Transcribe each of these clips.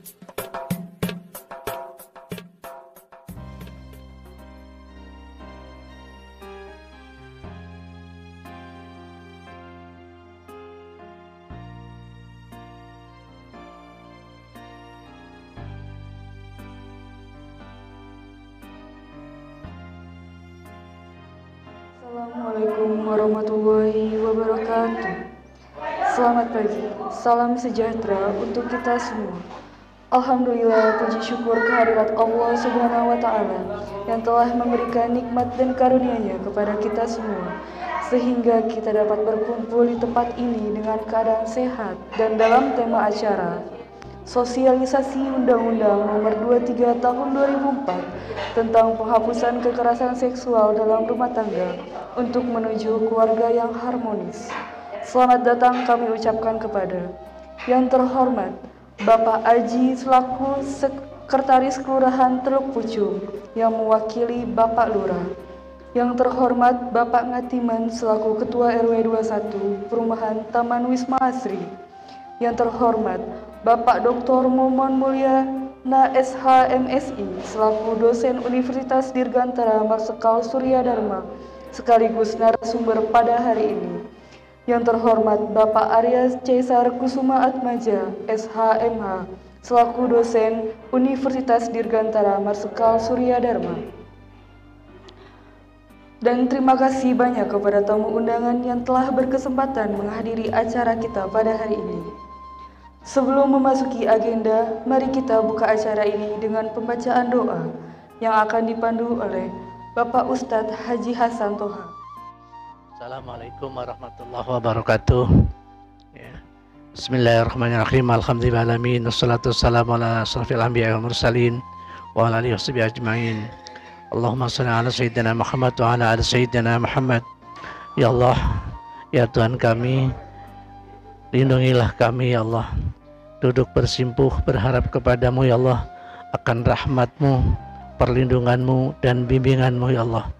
Assalamualaikum warahmatullahi wabarakatuh. Selamat pagi, salam sejahtera untuk kita semua. Alhamdulillah, puji syukur kehadirat Allah Subhanahu wa Ta'ala yang telah memberikan nikmat dan karunia-Nya kepada kita semua, sehingga kita dapat berkumpul di tempat ini dengan keadaan sehat dan dalam tema acara Sosialisasi Undang-Undang Nomor 23 Tahun 2004 tentang penghapusan kekerasan seksual dalam rumah tangga untuk menuju keluarga yang harmonis. Selamat datang kami ucapkan kepada yang terhormat Bapak Aji selaku Sekretaris Kelurahan Teluk Pucung yang mewakili Bapak Lurah. Yang terhormat Bapak Ngatiman selaku Ketua RW 21 Perumahan Taman Wisma Asri. Yang terhormat Bapak Dr. Momon Mulyana SH.MSI selaku dosen Universitas Dirgantara Marsekal Surya Dharma sekaligus narasumber pada hari ini. Yang terhormat Bapak Arya Caesar Kusuma Atmaja SH.MH selaku dosen Universitas Dirgantara Marsekal Surya Dharma. Dan terima kasih banyak kepada tamu undangan yang telah berkesempatan menghadiri acara kita pada hari ini. Sebelum memasuki agenda, mari kita buka acara ini dengan pembacaan doa yang akan dipandu oleh Bapak Ustadz Haji Hasan Toha. Assalamualaikum warahmatullahi wabarakatuh. Bismillahirrahmanirrahim. Alhamdulillahirrahmanirrahim. Wassalatu wassalamu ala asrafil anbiya wal mursalin wa ala alihi washabihi ajma'in. Allahumma shalli ala sayyidina Muhammad wa ala ali sayyidina Muhammad. Ya Allah, ya Tuhan kami, lindungilah kami ya Allah. Duduk bersimpuh berharap kepadamu ya Allah akan rahmat-Mu, perlindungan-Mu dan bimbingan-Mu ya Allah.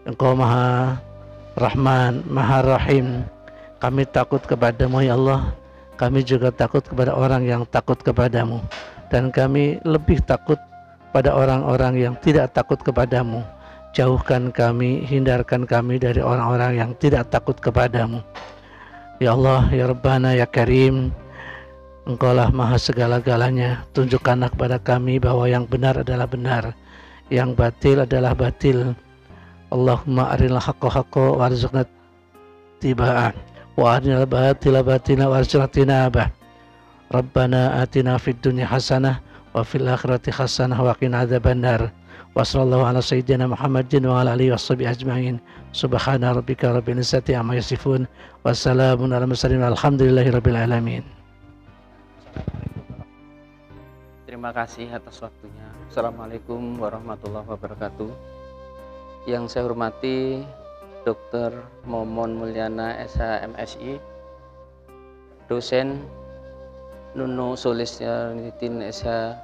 Engkau Maha Rahman, Maha Rahim. Kami takut kepadamu ya Allah. Kami juga takut kepada orang yang takut kepadamu. Dan kami lebih takut pada orang-orang yang tidak takut kepadamu. Jauhkan kami, hindarkan kami dari orang-orang yang tidak takut kepadamu. Ya Allah, ya Rabbana, ya Karim, Engkaulah Maha segala-galanya. Tunjukkanlah kepada kami bahwa yang benar adalah benar, yang batil adalah batil. Allahumma arinal haqqa haqqa warzuqna tiba'ah wa arinal batila batina warzuqna tinabah. Rabbana atina fid dunya hasanah wa fil akhirati hasanah wa qina adzabannar. Wa sallallahu ala sayyidina Muhammadin wa ala alihi washabihi ajma'in. Subhana rabbika rabbil izzati amma yasifun wa salamun alal mursalin walhamdulillahi rabbil alamin. Terima kasih atas waktunya. Assalamualaikum warahmatullahi wabarakatuh. Yang saya hormati Dr. Momon Mulyana SH.MSI, dosen Nuno Solistianitin SH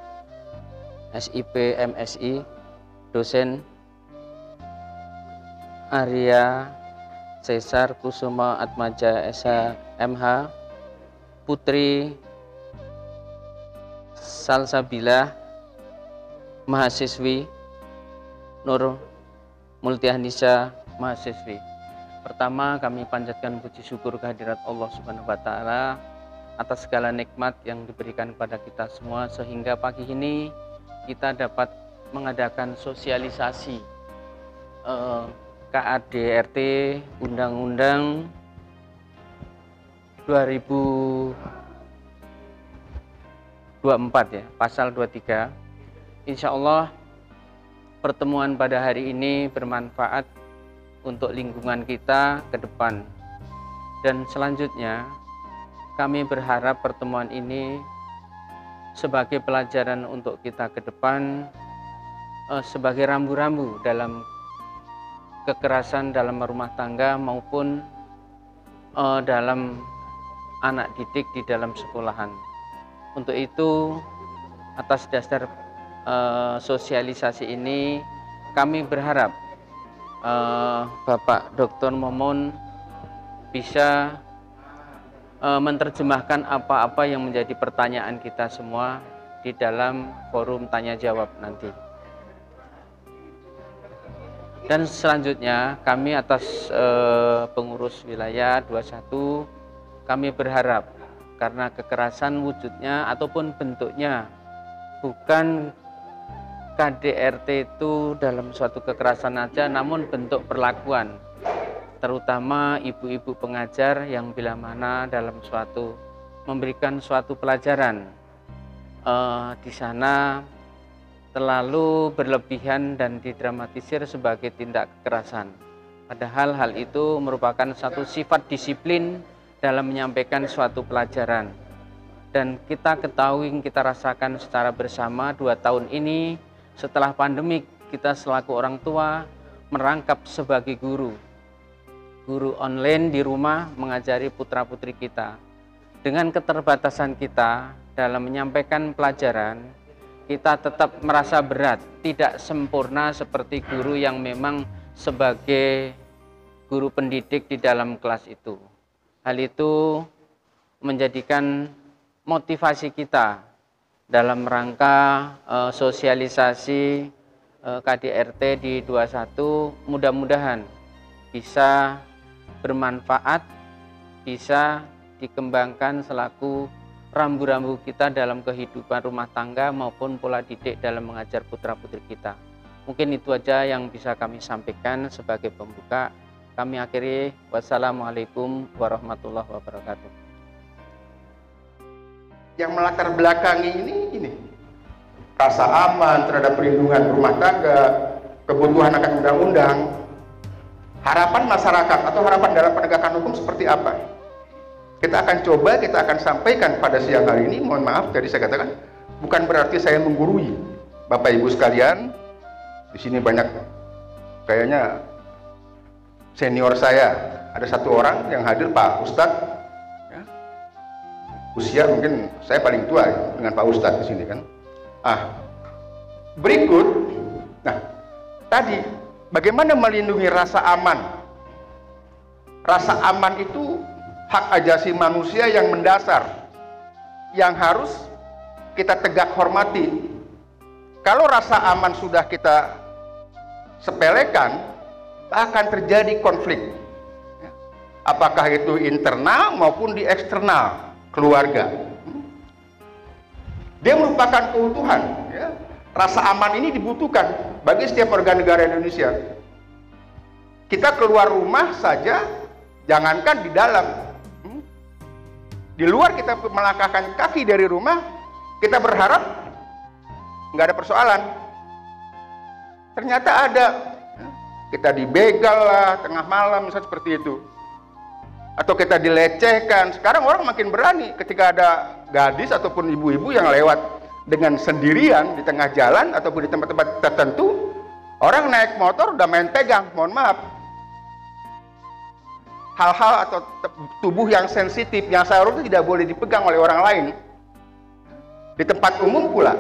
SIP MSI, dosen Arya Caesar Kusuma Atmaja SH.MH, Putri Salsabila, mahasiswi Nur Multiahnisa, mahasiswi. Pertama, kami panjatkan puji syukur kehadirat Allah Subhanahu wa Ta'ala atas segala nikmat yang diberikan kepada kita semua, sehingga pagi ini kita dapat mengadakan sosialisasi KADRT Undang-Undang 2024 ya, pasal 23. Insya Allah pertemuan pada hari ini bermanfaat untuk lingkungan kita ke depan. Dan selanjutnya kami berharap pertemuan ini sebagai pelajaran untuk kita ke depan, sebagai rambu-rambu dalam kekerasan dalam rumah tangga maupun dalam anak didik di dalam sekolahan. Untuk itu, atas dasar sosialisasi ini, kami berharap Bapak Dr. Momon bisa menerjemahkan apa-apa yang menjadi pertanyaan kita semua di dalam forum tanya jawab nanti. Dan selanjutnya kami atas pengurus wilayah 21 kami berharap karena kekerasan wujudnya ataupun bentuknya bukan KDRT itu dalam suatu kekerasan aja, namun bentuk perlakuan, terutama ibu-ibu pengajar yang bila mana dalam suatu memberikan suatu pelajaran di sana terlalu berlebihan dan didramatisir sebagai tindak kekerasan. Padahal hal itu merupakan satu sifat disiplin dalam menyampaikan suatu pelajaran. Dan kita ketahui, kita rasakan secara bersama 2 tahun ini setelah pandemik, kita selaku orang tua merangkap sebagai guru online di rumah mengajari putra-putri kita. Dengan keterbatasan kita dalam menyampaikan pelajaran, kita tetap merasa berat, tidak sempurna seperti guru yang memang sebagai guru pendidik di dalam kelas itu. Hal itu menjadikan motivasi kita dalam rangka sosialisasi KDRT di 21 mudah-mudahan bisa bermanfaat, bisa dikembangkan selaku rambu-rambu kita dalam kehidupan rumah tangga maupun pola didik dalam mengajar putra-putri kita. Mungkin itu aja yang bisa kami sampaikan sebagai pembuka. Kami akhiri, wassalamualaikum warahmatullahi wabarakatuh. Yang melatar belakangi ini rasa aman terhadap perlindungan rumah tangga, kebutuhan akan undang-undang, harapan masyarakat atau harapan dalam penegakan hukum seperti apa? Kita akan coba, kita akan sampaikan pada siang hari ini. Mohon maaf, tadi saya katakan bukan berarti saya menggurui Bapak Ibu sekalian. Di sini banyak kayaknya senior saya. Ada 1 orang yang hadir, Pak Ustadz. Ya. Usia mungkin saya paling tua ya, dengan Pak Ustadz di sini kan. Berikut, tadi bagaimana melindungi rasa aman? Rasa aman itu hak ajasi manusia yang mendasar, yang harus kita tegak hormati. Kalau rasa aman sudah kita sepelekan, akan terjadi konflik. Apakah itu internal maupun di eksternal keluarga. Dia merupakan keutuhan. Ya. Rasa aman ini dibutuhkan bagi setiap warga negara Indonesia. Kita keluar rumah saja, jangankan di dalam. Di luar kita melangkahkan kaki dari rumah, kita berharap nggak ada persoalan. Ternyata ada. Kita dibegal lah tengah malam misalnya seperti itu. Atau kita dilecehkan. Sekarang orang makin berani ketika ada gadis ataupun ibu-ibu yang lewat dengan sendirian di tengah jalan ataupun di tempat-tempat tertentu, orang naik motor udah main pegang, mohon maaf. Hal-hal atau tubuh yang sensitif yang seharusnya tidak boleh dipegang oleh orang lain di tempat umum pula.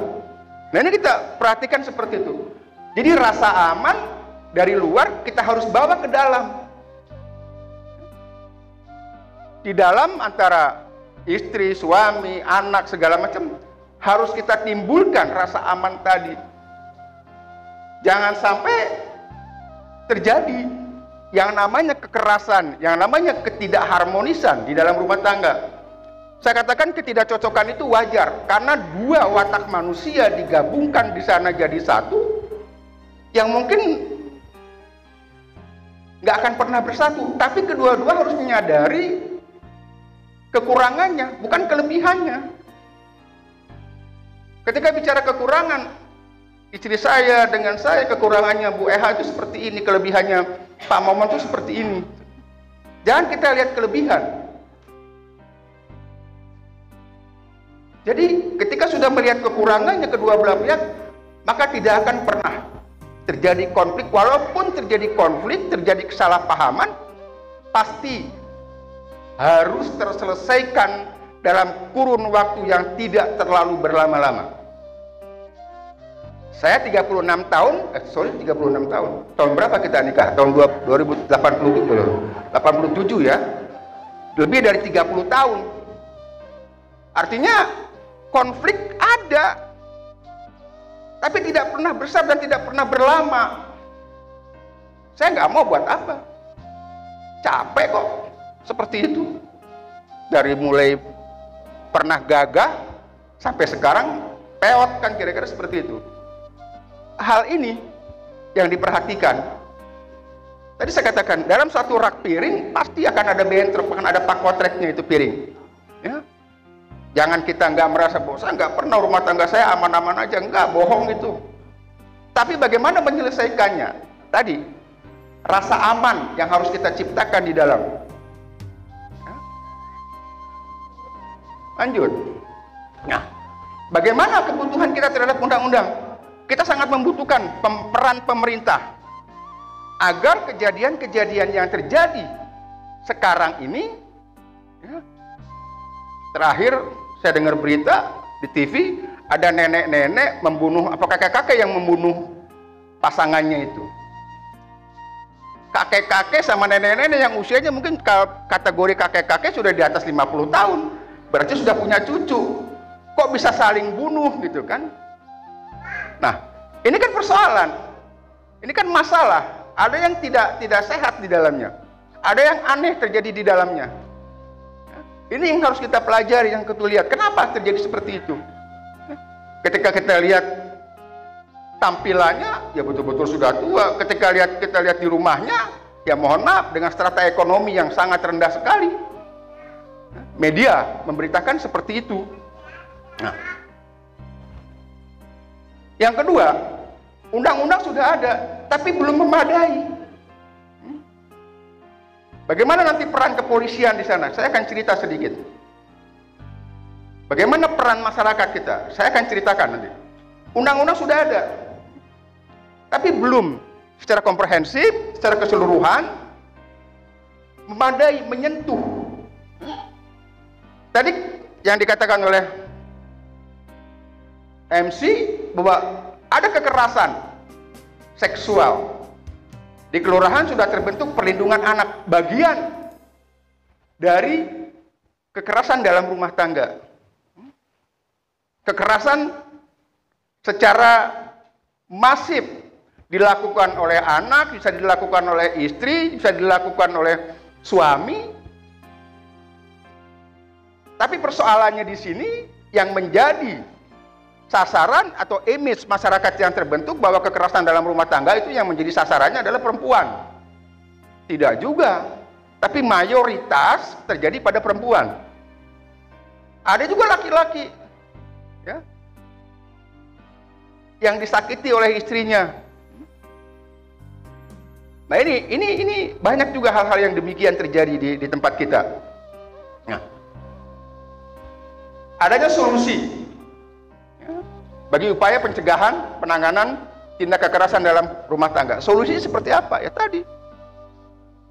Nah ini kita perhatikan seperti itu. Jadi rasa aman dari luar kita harus bawa ke dalam. Di dalam antara istri, suami, anak segala macam harus kita timbulkan rasa aman tadi. Jangan sampai terjadi yang namanya kekerasan, yang namanya ketidakharmonisan di dalam rumah tangga. Saya katakan ketidakcocokan itu wajar, karena 2 watak manusia digabungkan di sana jadi satu, yang mungkin nggak akan pernah bersatu. Tapi kedua-dua harus menyadari kekurangannya, bukan kelebihannya. Ketika bicara kekurangan, istri saya dengan saya, kekurangannya Bu Eha itu seperti ini, kelebihannya Pak Maman itu seperti ini. Jangan kita lihat kelebihan. Jadi ketika sudah melihat kekurangannya kedua belah pihak, maka tidak akan pernah terjadi konflik. Walaupun terjadi konflik, terjadi kesalahpahaman, pasti harus terselesaikan dalam kurun waktu yang tidak terlalu berlama-lama. Saya 36 tahun, 36 tahun. Tahun berapa kita nikah? Tahun 2087 ya. Lebih dari 30 tahun. Artinya konflik ada. tapi tidak pernah besar dan tidak pernah berlama. Saya nggak mau buat apa? Capek kok seperti itu. Dari mulai pernah gagah sampai sekarang peot, kan kira-kira seperti itu. Hal ini yang diperhatikan. Tadi saya katakan, dalam satu rak piring pasti akan ada bentrok, akan ada pakotreknya itu piring. Ya. Jangan kita nggak merasa bahwa saya nggak pernah rumah tangga saya aman-aman aja, nggak, bohong itu. Tapi bagaimana menyelesaikannya? Tadi, rasa aman yang harus kita ciptakan di dalam. Ya. Lanjut. Nah, bagaimana kebutuhan kita terhadap undang-undang? Kita sangat membutuhkan peran pemerintah agar kejadian-kejadian yang terjadi sekarang ini, ya, terakhir saya dengar berita di TV ada nenek-nenek membunuh, apa kakek-kakek yang membunuh pasangannya itu. Kakek-kakek sama nenek-nenek yang usianya mungkin kategori kakek-kakek sudah di atas 50 tahun, berarti sudah punya cucu. Kok bisa saling bunuh gitu kan? Nah, ini kan persoalan. Ini kan masalah. Ada yang tidak sehat di dalamnya. Ada yang aneh terjadi di dalamnya. Ini yang harus kita pelajari, yang kita lihat. Kenapa terjadi seperti itu? Ketika kita lihat tampilannya, ya betul-betul sudah tua. Ketika kita lihat di rumahnya, ya mohon maaf, dengan strata ekonomi yang sangat rendah sekali. Media memberitakan seperti itu. Nah, yang kedua, undang-undang sudah ada, tapi belum memadai. Bagaimana nanti peran kepolisian di sana? Saya akan cerita sedikit. Bagaimana peran masyarakat kita? Saya akan ceritakan nanti. Undang-undang sudah ada, tapi belum secara komprehensif, secara keseluruhan, memadai, menyentuh. Tadi yang dikatakan oleh MC bahwa ada kekerasan seksual di kelurahan, sudah terbentuk perlindungan anak, bagian dari kekerasan dalam rumah tangga. Kekerasan secara masif dilakukan oleh anak, bisa dilakukan oleh istri, bisa dilakukan oleh suami. Tapi persoalannya di sini yang menjadi sasaran atau image masyarakat yang terbentuk bahwa kekerasan dalam rumah tangga itu yang menjadi sasarannya adalah perempuan. Tidak juga, tapi mayoritas terjadi pada perempuan. Ada juga laki-laki, ya, yang disakiti oleh istrinya. Nah ini banyak juga hal-hal yang demikian terjadi di tempat kita. Nah, adanya solusi bagi upaya pencegahan, penanganan tindak kekerasan dalam rumah tangga. Solusinya seperti apa? Ya tadi.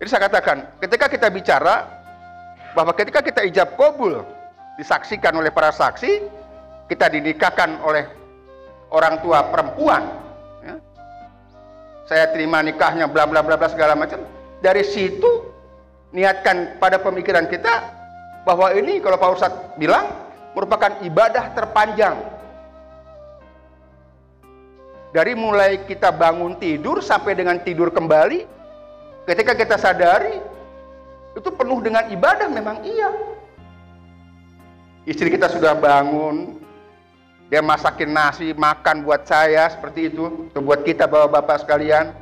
Jadi saya katakan, ketika kita bicara bahwa ketika kita ijab kabul disaksikan oleh para saksi, kita dinikahkan oleh orang tua perempuan, ya, saya terima nikahnya bla bla bla bla segala macam. Dari situ niatkan pada pemikiran kita bahwa ini, kalau Pak Ustadz bilang, merupakan ibadah terpanjang. Dari mulai kita bangun tidur sampai dengan tidur kembali, ketika kita sadari, itu penuh dengan ibadah, memang iya. Istri kita sudah bangun, dia masakin nasi, makan buat saya, seperti itu, atau buat kita bapak-bapak sekalian.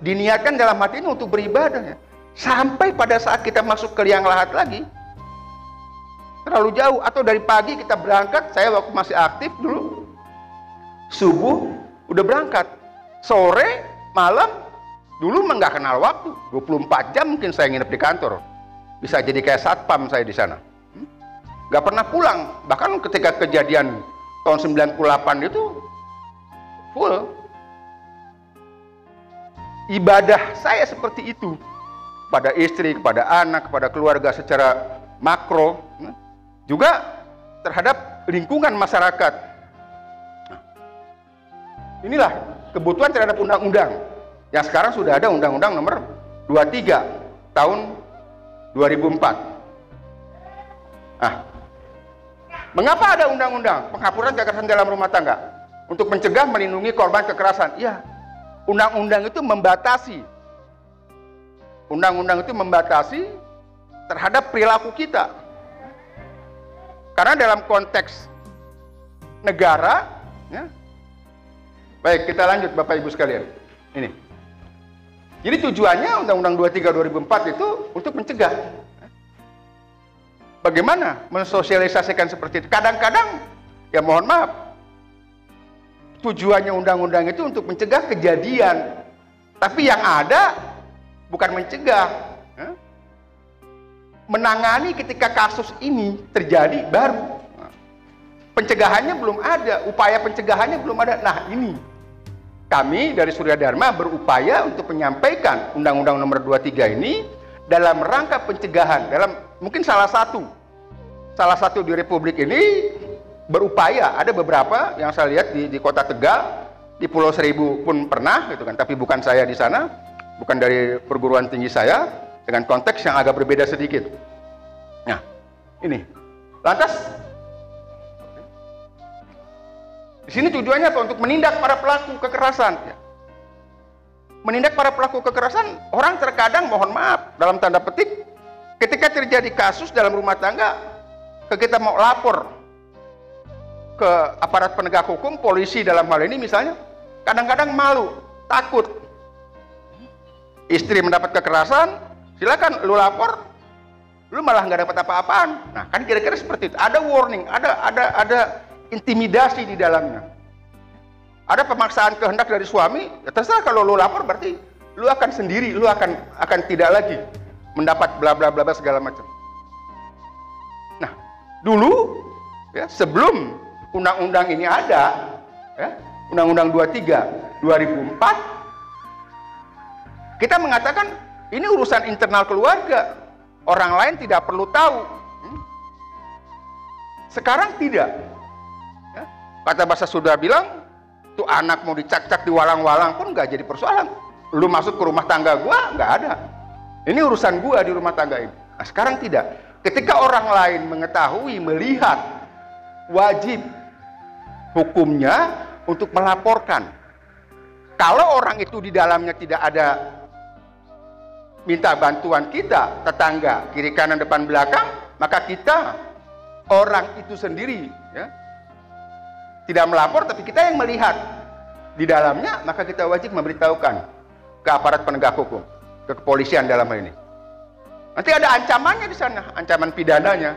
Diniatkan dalam hati ini untuk beribadah, ya. Sampai pada saat kita masuk ke liang lahat lagi, terlalu jauh, atau dari pagi kita berangkat, saya waktu masih aktif dulu, subuh udah berangkat, sore, malam, dulu mah nggak kenal waktu, 24 jam mungkin saya nginep di kantor, bisa jadi kayak satpam saya di sana, nggak pernah pulang. Bahkan ketika kejadian tahun 98 itu full ibadah saya seperti itu, pada istri, kepada anak, kepada keluarga secara makro, juga terhadap lingkungan masyarakat. Inilah kebutuhan terhadap undang-undang yang sekarang sudah ada, Undang-Undang Nomor 23 tahun 2004. Mengapa ada undang-undang penghapusan kekerasan dalam rumah tangga? Untuk mencegah, melindungi korban kekerasan. Ya, undang-undang itu membatasi. Undang-undang itu membatasi terhadap perilaku kita. Karena dalam konteks negara, ya. Baik, kita lanjut Bapak Ibu sekalian. Ini. Jadi tujuannya Undang-Undang 23 2004 itu untuk mencegah. Bagaimana mensosialisasikan seperti itu? Kadang-kadang, ya mohon maaf, tujuannya undang-undang itu untuk mencegah kejadian. Tapi yang ada bukan mencegah. Menangani ketika kasus ini terjadi baru. Pencegahannya belum ada, upaya pencegahannya belum ada. Nah ini, kami dari Surya Dharma berupaya untuk menyampaikan Undang-Undang Nomor 23 ini dalam rangka pencegahan. Dalam mungkin salah satu di Republik ini berupaya. Ada beberapa yang saya lihat di Kota Tegal, di Pulau Seribu pun pernah, gitu kan. Tapi bukan saya di sana, bukan dari perguruan tinggi saya. Dengan konteks yang agak berbeda sedikit. Nah, ini. Lantas, di sini tujuannya apa? Untuk menindak para pelaku kekerasan. Ya. Menindak para pelaku kekerasan, orang terkadang, mohon maaf, dalam tanda petik, ketika terjadi kasus dalam rumah tangga, kita mau lapor ke aparat penegak hukum, polisi dalam hal ini misalnya, kadang-kadang malu, takut. Istri mendapat kekerasan, silakan lu lapor, lu malah nggak dapat apa-apaan. Nah kan kira-kira seperti itu. Ada warning, ada intimidasi di dalamnya. Ada pemaksaan kehendak dari suami. Ya terserah, kalau lu lapor berarti lu akan sendiri, lu akan tidak lagi mendapat bla bla bla segala macam. Nah dulu ya, sebelum undang-undang ini ada, ya, Undang-Undang 23 2004, kita mengatakan ini urusan internal keluarga, orang lain tidak perlu tahu. Sekarang tidak. Ya. Kata bahasa Sunda bilang, tuh anak mau dicak-cak diwalang-walang pun nggak jadi persoalan. Lu masuk ke rumah tangga gua nggak ada. Ini urusan gua di rumah tangga ini. Nah, sekarang tidak. Ketika orang lain mengetahui, melihat, wajib hukumnya untuk melaporkan. Kalau orang itu di dalamnya tidak ada minta bantuan kita, tetangga, kiri kanan depan belakang, maka kita, orang itu sendiri, ya, tidak melapor, tapi kita yang melihat di dalamnya, maka kita wajib memberitahukan ke aparat penegak hukum, ke kepolisian dalam hal ini. Nanti ada ancamannya di sana, ancaman pidananya,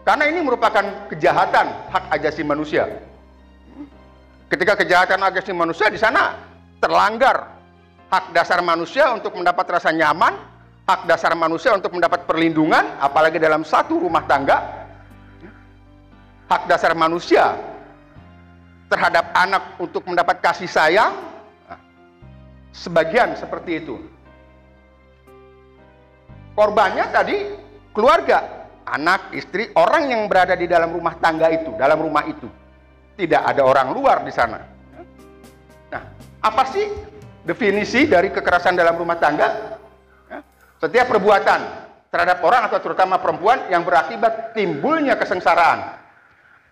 karena ini merupakan kejahatan hak asasi manusia. Ketika kejahatan hak asasi manusia, di sana terlanggar hak dasar manusia untuk mendapat rasa nyaman, hak dasar manusia untuk mendapat perlindungan, apalagi dalam satu rumah tangga, hak dasar manusia terhadap anak untuk mendapat kasih sayang, sebagian seperti itu. Korbannya tadi keluarga, anak, istri, orang yang berada di dalam rumah tangga itu, dalam rumah itu. Tidak ada orang luar di sana. Nah, apa sih definisi dari kekerasan dalam rumah tangga? Setiap perbuatan terhadap orang atau terutama perempuan yang berakibat timbulnya kesengsaraan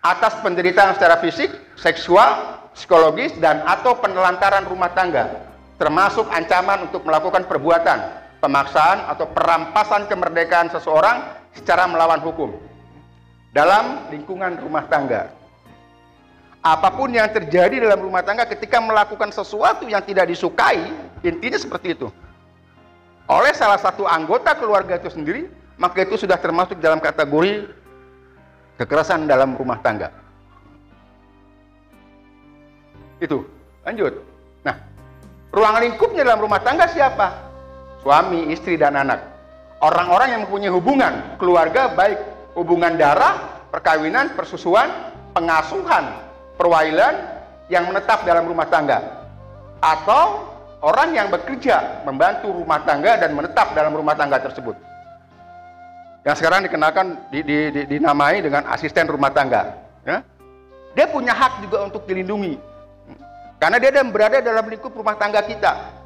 atas penderitaan secara fisik, seksual, psikologis, dan atau penelantaran rumah tangga, termasuk ancaman untuk melakukan perbuatan, pemaksaan atau perampasan kemerdekaan seseorang secara melawan hukum dalam lingkungan rumah tangga. Apapun yang terjadi dalam rumah tangga ketika melakukan sesuatu yang tidak disukai, intinya seperti itu, oleh salah satu anggota keluarga itu sendiri, maka itu sudah termasuk dalam kategori kekerasan dalam rumah tangga. Itu, lanjut. Nah, ruang lingkupnya dalam rumah tangga siapa? Suami, istri, dan anak. Orang-orang yang mempunyai hubungan keluarga, baik hubungan darah, perkawinan, persusuan, pengasuhan, perwailan yang menetap dalam rumah tangga, atau orang yang bekerja membantu rumah tangga dan menetap dalam rumah tangga tersebut, yang sekarang dikenalkan dinamai dengan asisten rumah tangga, ya. Dia punya hak juga untuk dilindungi karena dia berada dalam lingkup rumah tangga kita.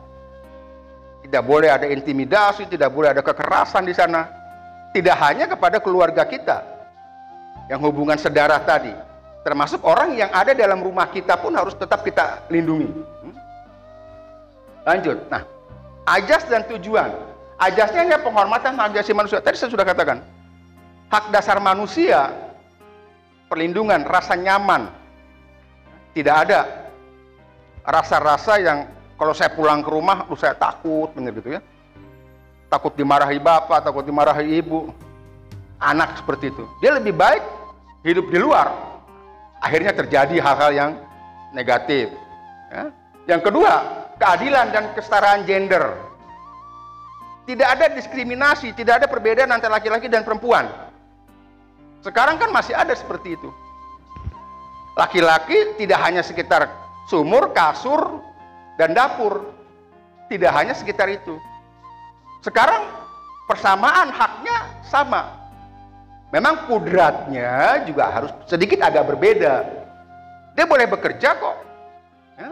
Tidak boleh ada intimidasi, tidak boleh ada kekerasan di sana. Tidak hanya kepada keluarga kita, yang hubungan sedarah tadi, termasuk orang yang ada dalam rumah kita pun harus tetap kita lindungi. Lanjut. Nah, ajas dan tujuan. Ajasnya hanya penghormatan hak asasi manusia. Tadi saya sudah katakan, hak dasar manusia, perlindungan, rasa nyaman. Tidak ada rasa-rasa yang kalau saya pulang ke rumah, saya takut, benar gitu ya. Takut dimarahi bapak, takut dimarahi ibu. Anak seperti itu. Dia lebih baik hidup di luar. Akhirnya terjadi hal-hal yang negatif. Ya. Yang kedua, keadilan dan kesetaraan gender. Tidak ada diskriminasi, tidak ada perbedaan antara laki-laki dan perempuan. Sekarang kan masih ada seperti itu. Laki-laki tidak hanya sekitar sumur, kasur, dan dapur. Tidak hanya sekitar itu. Sekarang persamaan haknya sama. Memang kodratnya juga harus sedikit agak berbeda. Dia boleh bekerja kok. Ya.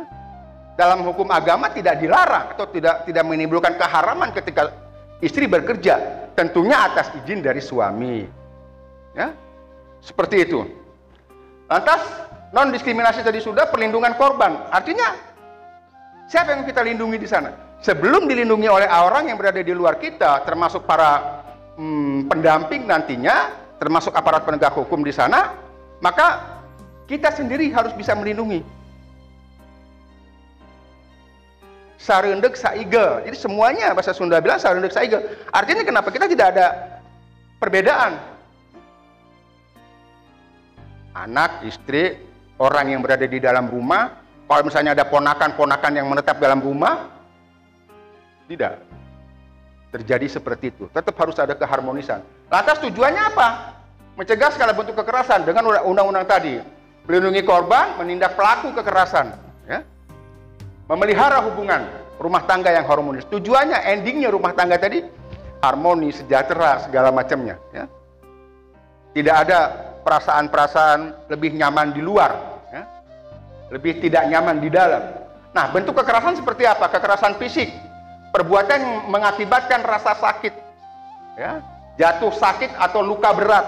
Dalam hukum agama tidak dilarang atau tidak menimbulkan keharaman ketika istri bekerja, tentunya atas izin dari suami. Ya. Seperti itu. Lantas non diskriminasi tadi sudah, perlindungan korban. Artinya siapa yang kita lindungi di sana? Sebelum dilindungi oleh orang yang berada di luar kita, termasuk para pendamping nantinya, termasuk aparat penegak hukum di sana, maka kita sendiri harus bisa melindungi. Sarendek saige. Jadi semuanya bahasa Sunda bilang sarendek saige. Artinya kenapa kita tidak ada perbedaan? Anak, istri, orang yang berada di dalam rumah, kalau misalnya ada ponakan-ponakan yang menetap dalam rumah, tidak terjadi seperti itu. Tetap harus ada keharmonisan. Lantas tujuannya apa? Mencegah segala bentuk kekerasan dengan undang-undang tadi. Melindungi korban, menindak pelaku kekerasan. Ya. Memelihara hubungan rumah tangga yang harmonis. Tujuannya, endingnya rumah tangga tadi harmoni, sejahtera, segala macamnya. Ya. Tidak ada perasaan-perasaan lebih nyaman di luar, ya. Lebih tidak nyaman di dalam. Nah, bentuk kekerasan seperti apa? Kekerasan fisik, perbuatan yang mengakibatkan rasa sakit, ya. Jatuh sakit atau luka berat.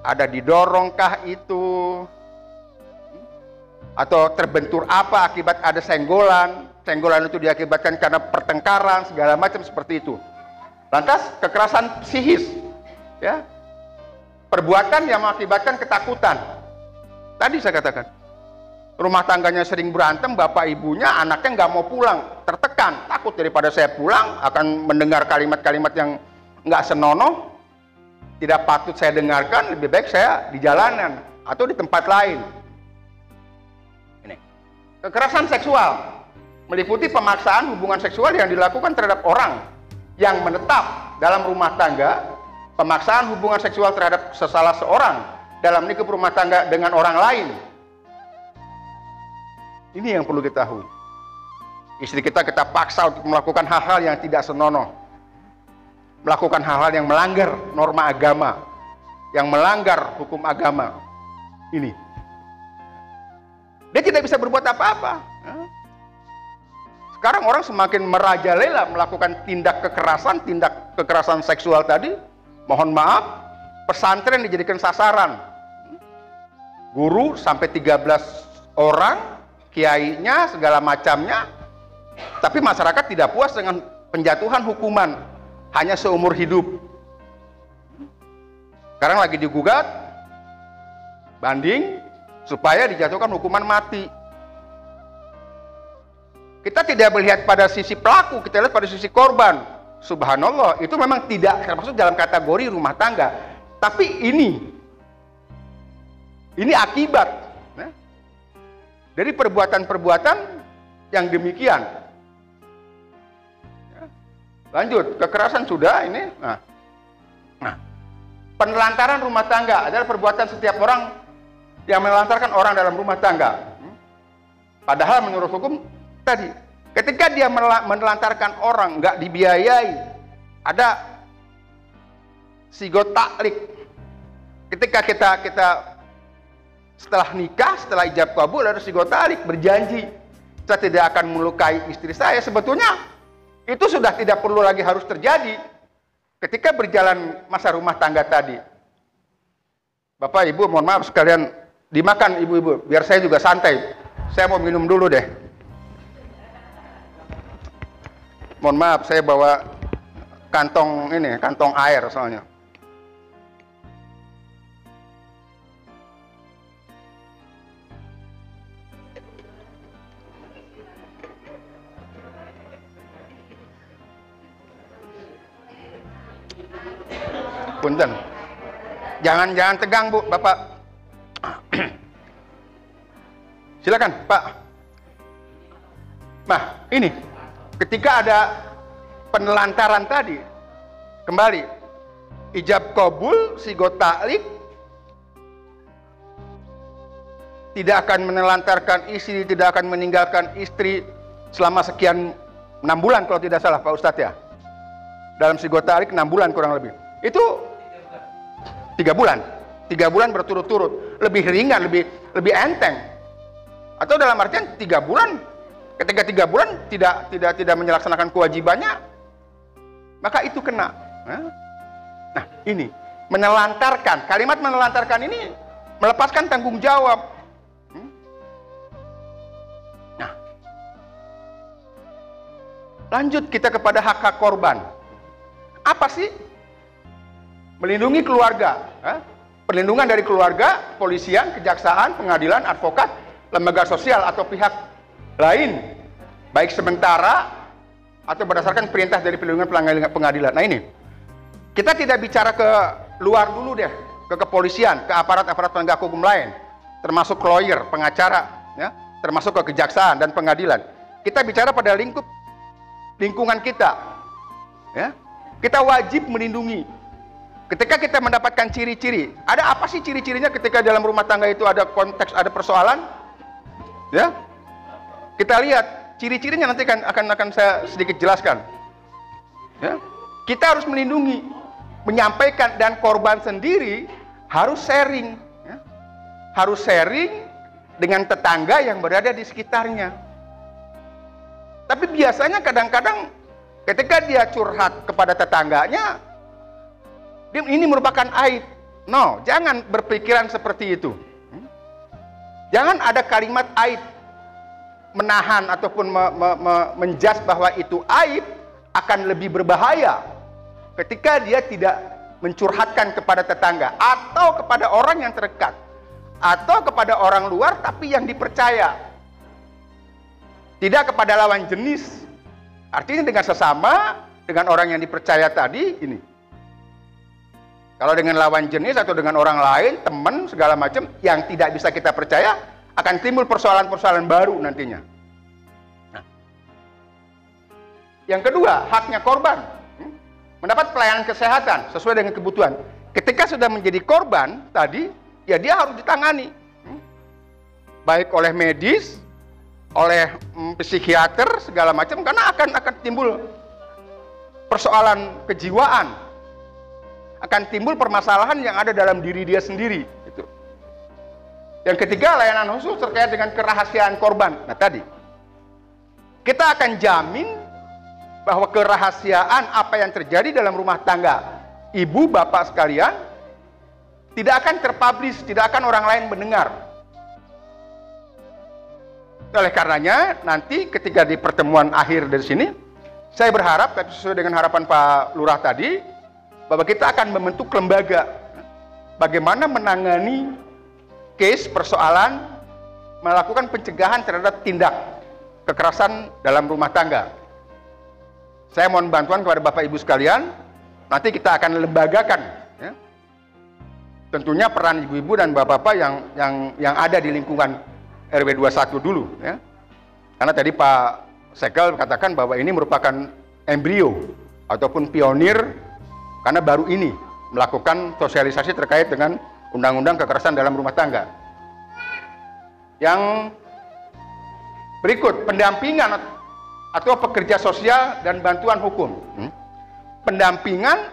Ada didorongkah itu? Atau terbentur apa akibat ada senggolan itu diakibatkan karena pertengkaran, segala macam seperti itu. Lantas kekerasan psikis, ya, perbuatan yang mengakibatkan ketakutan. Tadi saya katakan, rumah tangganya sering berantem, bapak ibunya, anaknya nggak mau pulang, tertekan, takut daripada saya pulang akan mendengar kalimat-kalimat yang nggak senonoh, tidak patut saya dengarkan, lebih baik saya di jalanan atau di tempat lain. Kekerasan seksual meliputi pemaksaan hubungan seksual yang dilakukan terhadap orang yang menetap dalam rumah tangga, pemaksaan hubungan seksual terhadap salah seorang dalam lingkup rumah tangga dengan orang lain. Ini yang perlu kita tahu. Istri kita paksa untuk melakukan hal-hal yang tidak senonoh, melakukan hal-hal yang melanggar norma agama, yang melanggar hukum agama. Ini dia tidak bisa berbuat apa-apa. Sekarang orang semakin merajalela melakukan tindak kekerasan seksual tadi. Mohon maaf, pesantren dijadikan sasaran. Guru sampai 13 orang, kiainya, segala macamnya. Tapi masyarakat tidak puas dengan penjatuhan hukuman hanya seumur hidup. Sekarang lagi digugat, banding, supaya dijatuhkan hukuman mati. Kita tidak melihat pada sisi pelaku, kita lihat pada sisi korban. Subhanallah, itu memang tidak termasuk dalam kategori rumah tangga. Tapi ini akibat, ya, dari perbuatan-perbuatan yang demikian. Ya. Lanjut, kekerasan sudah ini. Nah, penelantaran rumah tangga adalah perbuatan setiap orang yang menelantarkan orang dalam rumah tangga. Padahal menurut hukum tadi, ketika dia menelantarkan orang nggak dibiayai, ada sigot taklik. Ketika kita setelah nikah, setelah ijab kabul, ada sigot taklik, berjanji saya tidak akan melukai istri saya. Sebetulnya itu sudah tidak perlu lagi harus terjadi ketika berjalan masa rumah tangga tadi. Bapak Ibu mohon maaf sekalian dimakan ibu-ibu, biar saya juga santai. Saya mau minum dulu deh. Mohon maaf, saya bawa kantong ini, kantong air soalnya. Punten. Jangan tegang Bu, Bapak. Silakan, Pak. Nah, ini ketika ada penelantaran tadi, kembali ijab kabul, sigot ta'liq tidak akan menelantarkan istri, tidak akan meninggalkan istri selama sekian 6 bulan kalau tidak salah Pak Ustadz ya. Dalam sigot ta'liq 6 bulan kurang lebih. Itu 3 bulan. 3 bulan berturut-turut, lebih ringan, lebih enteng. Atau dalam artian 3 bulan, ketika 3 bulan tidak melaksanakan kewajibannya, maka itu kena. Nah, ini menelantarkan, kalimat menelantarkan ini melepaskan tanggung jawab. Nah, lanjut kita kepada hak-hak korban. Apa sih? Melindungi keluarga, perlindungan dari keluarga, polisian, kejaksaan, pengadilan, advokat, lembaga sosial atau pihak lain, baik sementara atau berdasarkan perintah dari perlindungan pengadilan. Nah ini, kita tidak bicara ke luar dulu deh, ke kepolisian, ke aparat-aparat penegak hukum lain, termasuk lawyer, pengacara, ya, termasuk ke kejaksaan dan pengadilan. Kita bicara pada lingkungan kita, ya. Kita wajib melindungi. Ketika kita mendapatkan ciri-ciri, ada apa sih ciri-cirinya ketika dalam rumah tangga itu ada konteks, ada persoalan? Ya, kita lihat ciri-cirinya nanti akan saya sedikit jelaskan. Ya, kita harus melindungi, menyampaikan, dan korban sendiri harus sharing, ya. Harus sharing dengan tetangga yang berada di sekitarnya. Tapi biasanya kadang-kadang ketika dia curhat kepada tetangganya, ini merupakan aib. No, jangan berpikiran seperti itu. Jangan ada kalimat aib, menahan ataupun menjudge bahwa itu aib akan lebih berbahaya ketika dia tidak mencurhatkan kepada tetangga atau kepada orang yang terdekat atau kepada orang luar tapi yang dipercaya, tidak kepada lawan jenis. Artinya dengan sesama, dengan orang yang dipercaya tadi ini. Kalau dengan lawan jenis atau dengan orang lain, teman, segala macam yang tidak bisa kita percaya, akan timbul persoalan-persoalan baru nantinya. Nah, yang kedua, haknya korban. Mendapat pelayanan kesehatan sesuai dengan kebutuhan. Ketika sudah menjadi korban tadi, ya dia harus ditangani. Baik oleh medis, oleh psikiater, segala macam, karena akan timbul persoalan kejiwaan. Akan timbul permasalahan yang ada dalam diri dia sendiri. Gitu. Yang ketiga, layanan khusus terkait dengan kerahasiaan korban. Nah tadi, kita akan jamin bahwa kerahasiaan apa yang terjadi dalam rumah tangga ibu, bapak sekalian, tidak akan terpublish, tidak akan orang lain mendengar. Oleh karenanya, nanti ketika di pertemuan akhir dari sini, saya berharap, sesuai dengan harapan Pak Lurah tadi, bahwa kita akan membentuk lembaga bagaimana menangani case persoalan melakukan pencegahan terhadap tindak kekerasan dalam rumah tangga. Saya mohon bantuan kepada Bapak Ibu sekalian, nanti kita akan lembagakan, ya. Tentunya peran ibu-ibu dan bapak-bapak yang ada di lingkungan RW 21 dulu, ya. Karena tadi Pak Sekel katakan bahwa ini merupakan embrio ataupun pionir. Karena baru ini melakukan sosialisasi terkait dengan undang-undang kekerasan dalam rumah tangga. Yang berikut, pendampingan atau pekerja sosial dan bantuan hukum. Pendampingan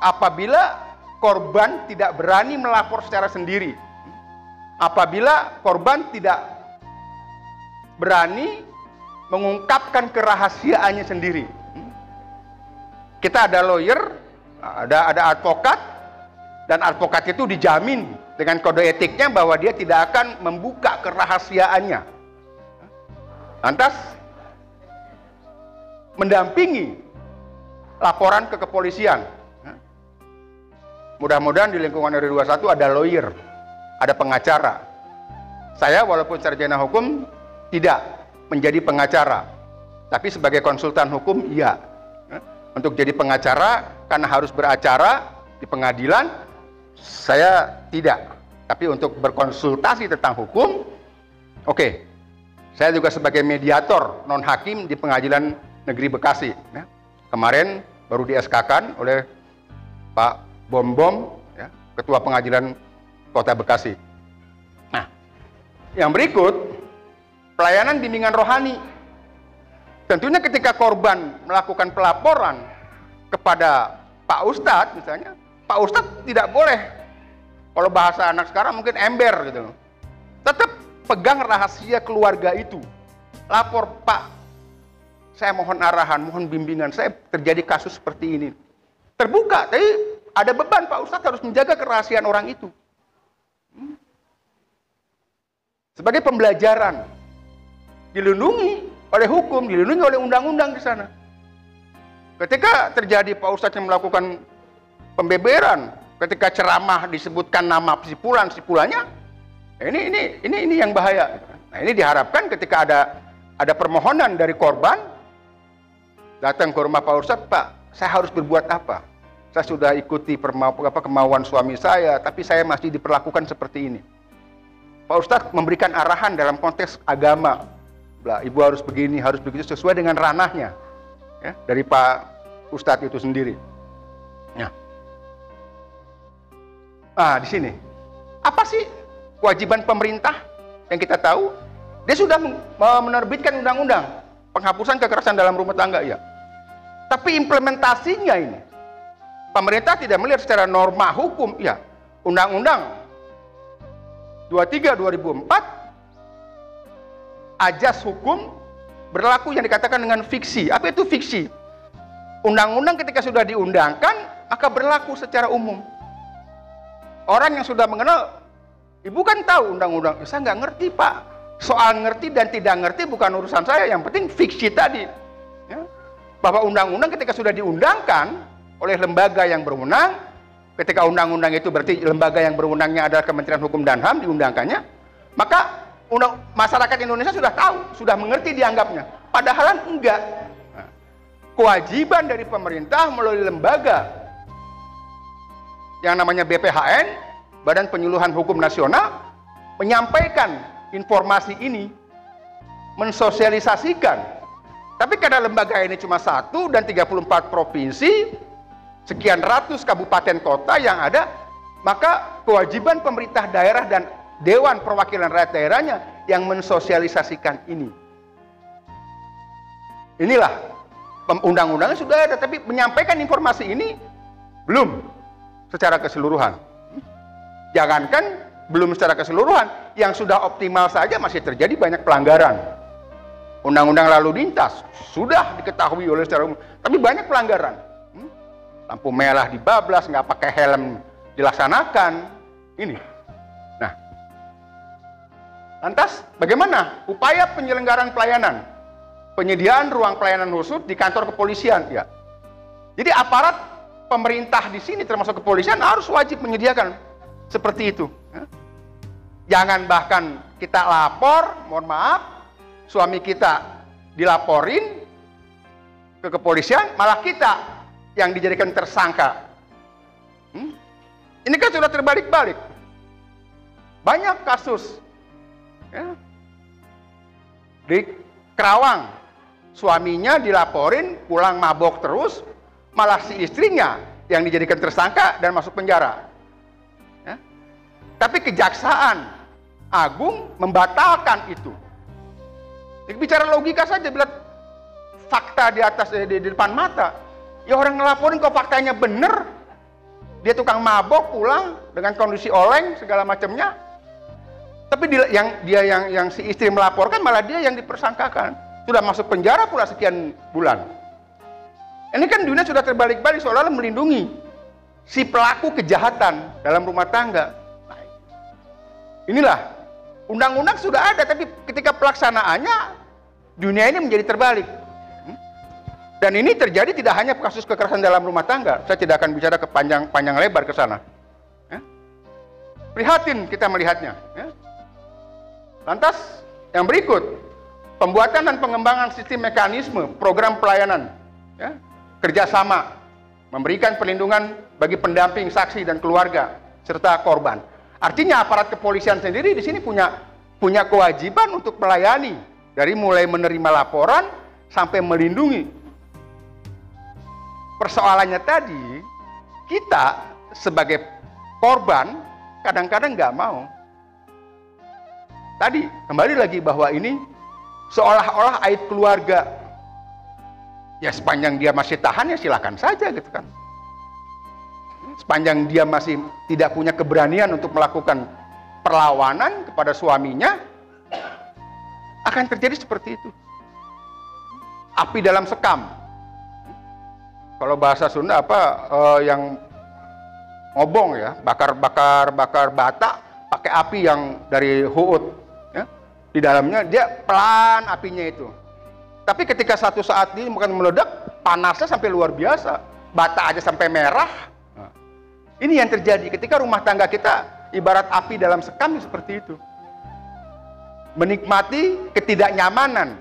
apabila korban tidak berani melapor secara sendiri. Apabila korban tidak berani mengungkapkan kerahasiaannya sendiri. Kita ada lawyer, ada advokat, Dan advokat itu dijamin dengan kode etiknya bahwa dia tidak akan membuka kerahasiaannya. Lantas mendampingi laporan ke kepolisian. Mudah-mudahan di lingkungan RW 21 ada lawyer, ada pengacara. Saya walaupun sarjana hukum tidak menjadi pengacara, tapi sebagai konsultan hukum iya. Untuk jadi pengacara karena harus beracara di pengadilan, saya tidak. Tapi untuk berkonsultasi tentang hukum, oke. Saya juga sebagai mediator non hakim di Pengadilan Negeri Bekasi. Kemarin baru di SK-kan oleh Pak Bom, Ketua Pengadilan Kota Bekasi. Nah, yang berikut pelayanan bimbingan rohani. Tentunya ketika korban melakukan pelaporan kepada Pak Ustadz misalnya, Pak Ustadz tidak boleh, kalau bahasa anak sekarang mungkin ember gitu, tetap pegang rahasia keluarga itu. Lapor, Pak, saya mohon arahan, mohon bimbingan, saya terjadi kasus seperti ini. Terbuka, tapi ada beban Pak Ustadz harus menjaga kerahasiaan orang itu. Sebagai pembelajaran, dilindungi oleh hukum, dilindungi oleh undang-undang di sana. Ketika terjadi Pak Ustadz yang melakukan pembeberan, ketika ceramah disebutkan nama sipulannya, ini yang bahaya. Nah, ini diharapkan ketika ada permohonan dari korban datang ke rumah Pak Ustadz, Pak, saya harus berbuat apa? Saya sudah ikuti kemauan suami saya, tapi saya masih diperlakukan seperti ini. Pak Ustadz memberikan arahan dalam konteks agama. Ibu harus begini, harus begitu, sesuai dengan ranahnya, ya, dari Pak Ustadz itu sendiri. Nah, di sini apa sih kewajiban pemerintah yang kita tahu? Dia sudah menerbitkan undang-undang penghapusan kekerasan dalam rumah tangga, ya. Tapi implementasinya ini, pemerintah tidak melihat secara norma hukum, ya. Undang-undang 23/2004, ajas hukum berlaku yang dikatakan dengan fiksi. Apa itu fiksi? Undang-undang ketika sudah diundangkan, maka berlaku secara umum. Orang yang sudah mengenal, ibu kan tahu undang-undang. Saya nggak ngerti, Pak. Soal ngerti dan tidak ngerti bukan urusan saya. Yang penting fiksi tadi, ya. Bahwa undang-undang ketika sudah diundangkan oleh lembaga yang berwenang, ketika undang-undang itu berarti lembaga yang berwenangnya adalah Kementerian Hukum dan HAM diundangkannya, maka masyarakat Indonesia sudah tahu, sudah mengerti dianggapnya. Padahal enggak. Nah, kewajiban dari pemerintah melalui lembaga yang namanya BPHN, Badan Penyuluhan Hukum Nasional, menyampaikan informasi ini, mensosialisasikan. Tapi karena lembaga ini cuma 1 dan 34 provinsi, sekian ratus kabupaten kota yang ada, maka kewajiban pemerintah daerah dan Dewan Perwakilan Rakyat daerahnya yang mensosialisasikan ini. Inilah undang-undangnya sudah ada, tapi menyampaikan informasi ini belum secara keseluruhan. Jangankan belum secara keseluruhan, yang sudah optimal saja masih terjadi banyak pelanggaran. Undang-undang lalu lintas sudah diketahui oleh secara umum, tapi banyak pelanggaran. Lampu merah dibablas, nggak pakai helm dilaksanakan. Ini. Nah, lantas bagaimana upaya penyelenggaraan pelayanan? Penyediaan ruang pelayanan khusus di kantor kepolisian, ya. Jadi aparat pemerintah di sini termasuk kepolisian harus wajib menyediakan seperti itu. Jangan bahkan kita lapor, mohon maaf, suami kita dilaporin ke kepolisian, malah kita yang dijadikan tersangka. Ini kan sudah terbalik-balik. Banyak kasus, ya. Di Kerawang, suaminya dilaporin pulang mabok terus, malah si istrinya yang dijadikan tersangka dan masuk penjara. Ya. Tapi Kejaksaan Agung membatalkan itu. Bicara logika saja, bila fakta di atas di depan mata, ya orang ngelaporin kok faktanya bener, dia tukang mabok pulang dengan kondisi oleng segala macamnya. Tapi yang si istri melaporkan malah dia yang dipersangkakan, sudah masuk penjara pula sekian bulan. Ini kan dunia sudah terbalik-balik, seolah-olah melindungi si pelaku kejahatan dalam rumah tangga. Nah, inilah, undang-undang sudah ada, tapi ketika pelaksanaannya, dunia ini menjadi terbalik. Dan ini terjadi tidak hanya kasus kekerasan dalam rumah tangga. Saya tidak akan bicara ke panjang lebar ke sana. Ya. Prihatin kita melihatnya. Ya. Lantas, yang berikut, pembuatan dan pengembangan sistem mekanisme program pelayanan, ya, kerjasama, memberikan perlindungan bagi pendamping saksi dan keluarga serta korban. Artinya aparat kepolisian sendiri di sini punya kewajiban untuk melayani, dari mulai menerima laporan sampai melindungi. Persoalannya tadi, kita sebagai korban kadang-kadang nggak mau. Tadi kembali lagi bahwa ini seolah-olah aib keluarga. Ya sepanjang dia masih tahan ya silakan saja gitu kan. Sepanjang dia masih tidak punya keberanian untuk melakukan perlawanan kepada suaminya, akan terjadi seperti itu. Api dalam sekam. Kalau bahasa Sunda yang ngobong ya, bakar bata pakai api yang dari huut, ya. Di dalamnya dia pelan apinya itu. Tapi ketika satu saat ini bukan meledak, panasnya sampai luar biasa, bata aja sampai merah. Nah, ini yang terjadi ketika rumah tangga kita ibarat api dalam sekam seperti itu. Menikmati ketidaknyamanan,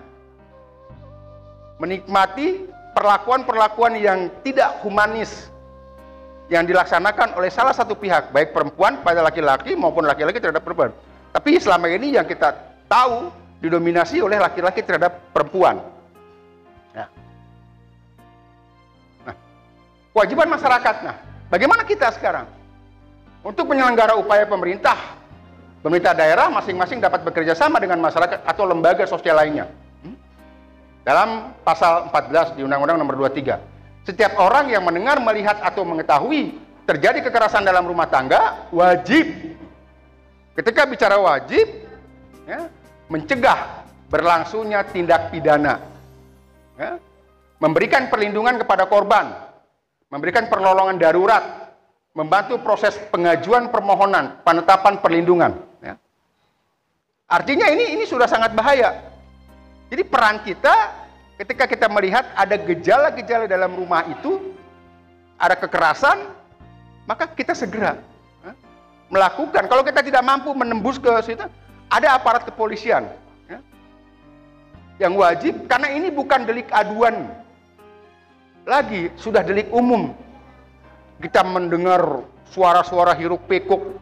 menikmati perlakuan-perlakuan yang tidak humanis yang dilaksanakan oleh salah satu pihak, baik perempuan pada laki-laki maupun laki-laki terhadap perempuan. Tapi selama ini yang kita tahu didominasi oleh laki-laki terhadap perempuan. Nah, kewajiban masyarakat. Nah, bagaimana kita sekarang? Untuk penyelenggara upaya pemerintah daerah masing-masing dapat bekerja sama dengan masyarakat atau lembaga sosial lainnya. Dalam pasal 14 di Undang-Undang Nomor 23, setiap orang yang mendengar, melihat, atau mengetahui terjadi kekerasan dalam rumah tangga wajib, ketika bicara wajib, ya, mencegah berlangsungnya tindak pidana, ya, memberikan perlindungan kepada korban, memberikan pertolongan darurat, membantu proses pengajuan permohonan penetapan perlindungan. Ya. Artinya ini sudah sangat bahaya. Jadi peran kita ketika kita melihat ada gejala-gejala dalam rumah itu, ada kekerasan, maka kita segera melakukan. Kalau kita tidak mampu menembus ke situ, ada aparat kepolisian yang wajib, karena ini bukan delik aduan lagi, sudah delik umum. Kita mendengar suara-suara hiruk pikuk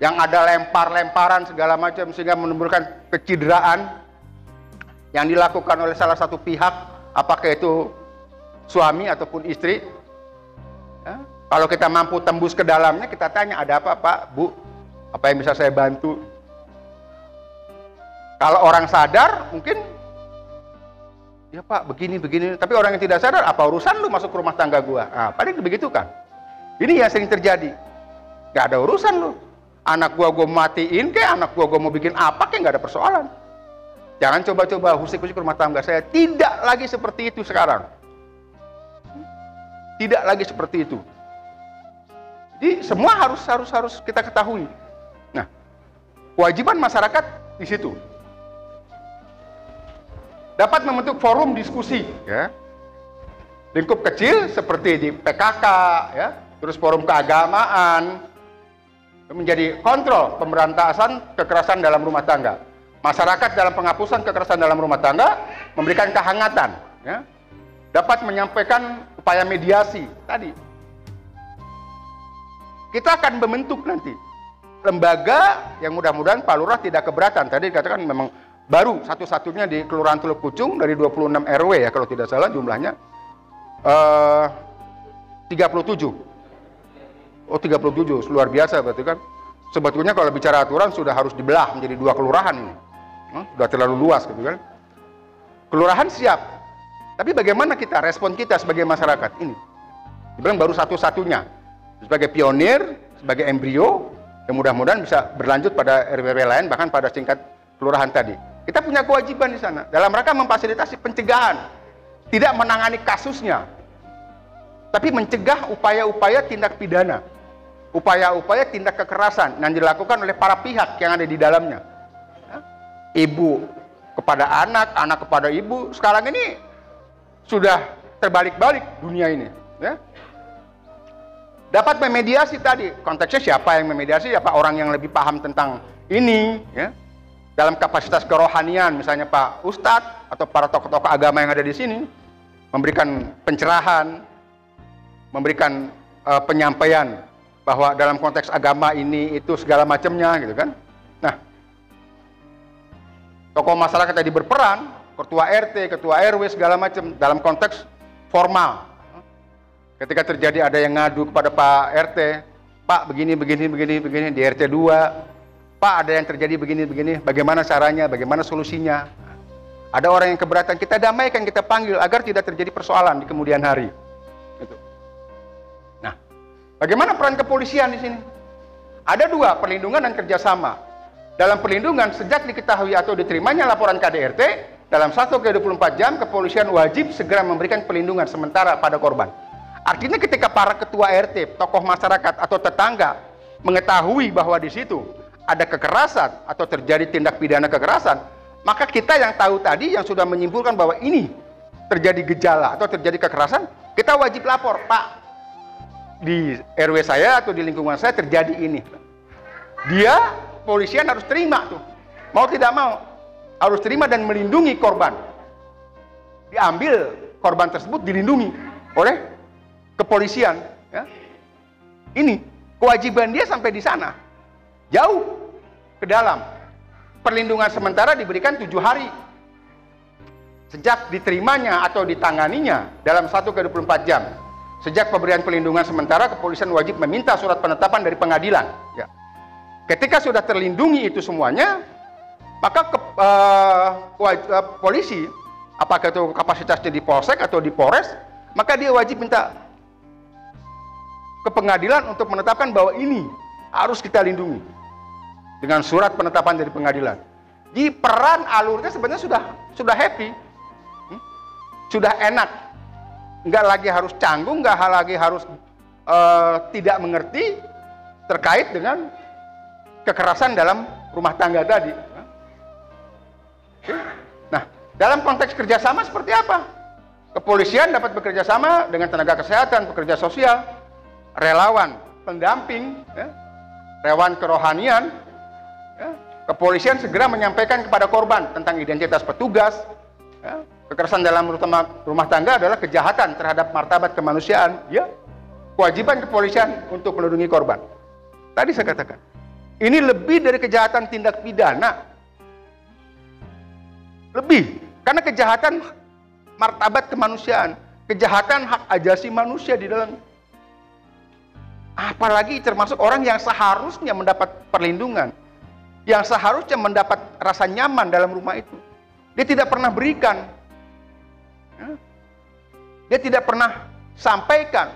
yang ada lempar-lemparan segala macam sehingga menimbulkan kecederaan yang dilakukan oleh salah satu pihak, apakah itu suami ataupun istri. Ya. Kalau kita mampu tembus ke dalamnya, kita tanya, ada apa Pak, Bu? Apa yang bisa saya bantu? Kalau orang sadar, mungkin, ya Pak, begini. Tapi orang yang tidak sadar, apa urusan lu masuk ke rumah tangga gua? Nah, paling begitu kan. Ini yang sering terjadi. Gak ada urusan lu. Anak gua matiin, kayak anak gua mau bikin apa, kayak gak ada persoalan. Jangan coba-coba husik-husik rumah tangga saya. Tidak lagi seperti itu sekarang. Tidak lagi seperti itu. Jadi semua harus kita ketahui. Nah, kewajiban masyarakat di situ. Dapat membentuk forum diskusi, ya. Lingkup kecil seperti di PKK, ya. Terus forum keagamaan, menjadi kontrol pemberantasan kekerasan dalam rumah tangga. Masyarakat dalam penghapusan kekerasan dalam rumah tangga memberikan kehangatan, ya. Dapat menyampaikan upaya mediasi tadi. Kita akan membentuk nanti lembaga yang mudah-mudahan Pak Lurah tidak keberatan. Tadi dikatakan memang baru satu-satunya di Kelurahan Teluk Pucung dari 26 RW ya kalau tidak salah jumlahnya 37. Oh 37, luar biasa berarti kan. Sebetulnya kalau bicara aturan sudah harus dibelah menjadi 2 kelurahan ini. Sudah terlalu luas gitu kan. Kelurahan siap. Tapi bagaimana kita, respon kita sebagai masyarakat ini? Dibilang baru satu-satunya. Sebagai pionir, sebagai embrio, yang mudah-mudahan bisa berlanjut pada RW lain, bahkan pada tingkat kelurahan tadi. Kita punya kewajiban di sana dalam rangka memfasilitasi pencegahan, tidak menangani kasusnya. tapi mencegah upaya-upaya tindak pidana, upaya-upaya tindak kekerasan yang dilakukan oleh para pihak yang ada di dalamnya. Ibu kepada anak, anak kepada ibu. Sekarang ini sudah terbalik-balik dunia ini, ya. Dapat memediasi tadi, konteksnya siapa yang memediasi, siapa orang yang lebih paham tentang ini, ya. Dalam kapasitas kerohanian, misalnya Pak Ustadz atau para tokoh-tokoh agama yang ada di sini, memberikan pencerahan, memberikan penyampaian bahwa dalam konteks agama ini itu segala macamnya, gitu kan. Nah, tokoh masyarakat tadi berperan, ketua RT, ketua RW segala macam dalam konteks formal. Ketika terjadi ada yang ngadu kepada Pak RT, Pak begini di RT 2, Pak ada yang terjadi begini, bagaimana caranya, bagaimana solusinya. Ada orang yang keberatan, kita damaikan, kita panggil agar tidak terjadi persoalan di kemudian hari. Gitu. Nah, bagaimana peran kepolisian di sini? Ada dua, perlindungan dan kerjasama. Dalam perlindungan, sejak diketahui atau diterimanya laporan KDRT, dalam 1x24 jam, kepolisian wajib segera memberikan perlindungan sementara pada korban. Artinya ketika para ketua RT, tokoh masyarakat atau tetangga mengetahui bahwa di situ ada kekerasan atau terjadi tindak pidana kekerasan, maka kita yang tahu tadi yang sudah menyimpulkan bahwa ini terjadi gejala atau terjadi kekerasan, kita wajib lapor, Pak, di RW saya atau di lingkungan saya terjadi ini. Dia, polisian harus terima tuh, mau tidak mau, harus terima dan melindungi korban. Diambil korban tersebut, dilindungi oleh kepolisian, ya. Ini kewajiban dia sampai di sana, jauh ke dalam. Perlindungan sementara diberikan 7 hari sejak diterimanya atau ditanganinya dalam 1x24 jam. Sejak pemberian perlindungan sementara, kepolisian wajib meminta surat penetapan dari pengadilan, ya. Ketika sudah terlindungi itu semuanya, maka polisi, apakah itu kapasitasnya di polsek atau di polres, maka dia wajib minta ke pengadilan untuk menetapkan bahwa ini harus kita lindungi dengan surat penetapan dari pengadilan. Di peran alurnya sebenarnya sudah happy, sudah enak, nggak lagi harus canggung, nggak lagi harus tidak mengerti terkait dengan kekerasan dalam rumah tangga tadi. Nah, dalam konteks kerjasama seperti apa? Kepolisian dapat bekerja sama dengan tenaga kesehatan, pekerja sosial, relawan, pendamping, ya, relawan kerohanian. Ya, kepolisian segera menyampaikan kepada korban tentang identitas petugas. Ya, kekerasan dalam rumah tangga adalah kejahatan terhadap martabat kemanusiaan. Ya, kewajiban kepolisian untuk melindungi korban. Tadi saya katakan, ini lebih dari kejahatan tindak pidana. Lebih, karena kejahatan martabat kemanusiaan, kejahatan hak asasi manusia di dalam. Apalagi termasuk orang yang seharusnya mendapat perlindungan, yang seharusnya mendapat rasa nyaman dalam rumah itu, dia tidak pernah berikan, ya. Dia tidak pernah sampaikan.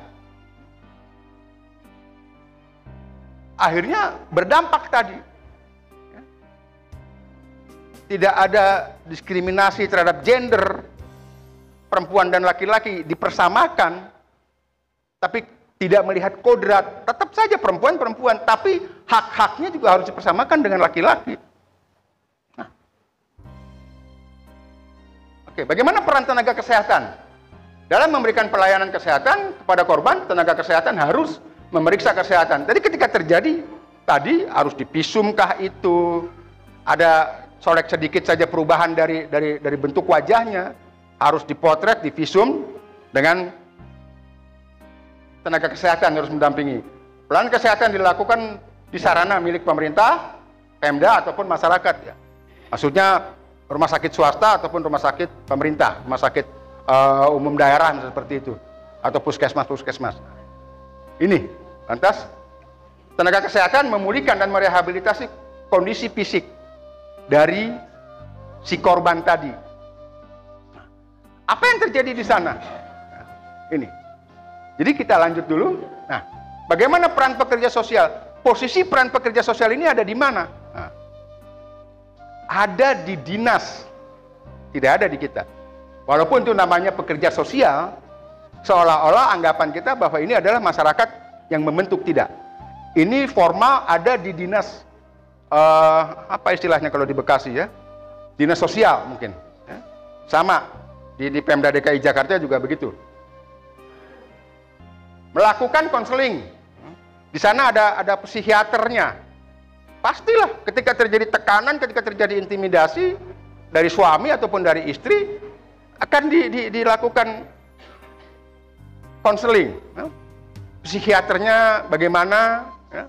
Akhirnya berdampak tadi, ya. Tidak ada diskriminasi terhadap gender, perempuan dan laki-laki dipersamakan, tapi tidak melihat kodrat, tetap saja perempuan, tapi hak-haknya juga harus dipersamakan dengan laki-laki. Nah. Oke, bagaimana peran tenaga kesehatan? Dalam memberikan pelayanan kesehatan kepada korban, tenaga kesehatan harus memeriksa kesehatan. Jadi ketika terjadi, tadi harus dipisumkah itu, ada colek sedikit saja perubahan dari bentuk wajahnya, harus dipotret, divisum dengan tenaga kesehatan harus mendampingi. Pelayanan kesehatan dilakukan di sarana milik pemerintah, Pemda ataupun masyarakat, ya. Maksudnya rumah sakit swasta ataupun rumah sakit pemerintah, rumah sakit umum daerah seperti itu, atau puskesmas. Ini lantas tenaga kesehatan memulihkan dan merehabilitasi kondisi fisik dari si korban tadi. Apa yang terjadi di sana? Nah, ini. Jadi kita lanjut dulu. Nah, bagaimana peran pekerja sosial? Posisi peran pekerja sosial ini ada di mana? Nah, ada di dinas, tidak ada di kita. Walaupun itu namanya pekerja sosial, seolah-olah anggapan kita bahwa ini adalah masyarakat yang membentuk. Tidak. Ini formal ada di dinas, apa istilahnya kalau di Bekasi ya, dinas sosial mungkin. Ya. Sama di Pemda DKI Jakarta juga begitu. Melakukan konseling. Di sana ada psikiaternya. Pastilah ketika terjadi tekanan, ketika terjadi intimidasi dari suami ataupun dari istri, akan dilakukan konseling. Ya. Psikiaternya bagaimana, ya.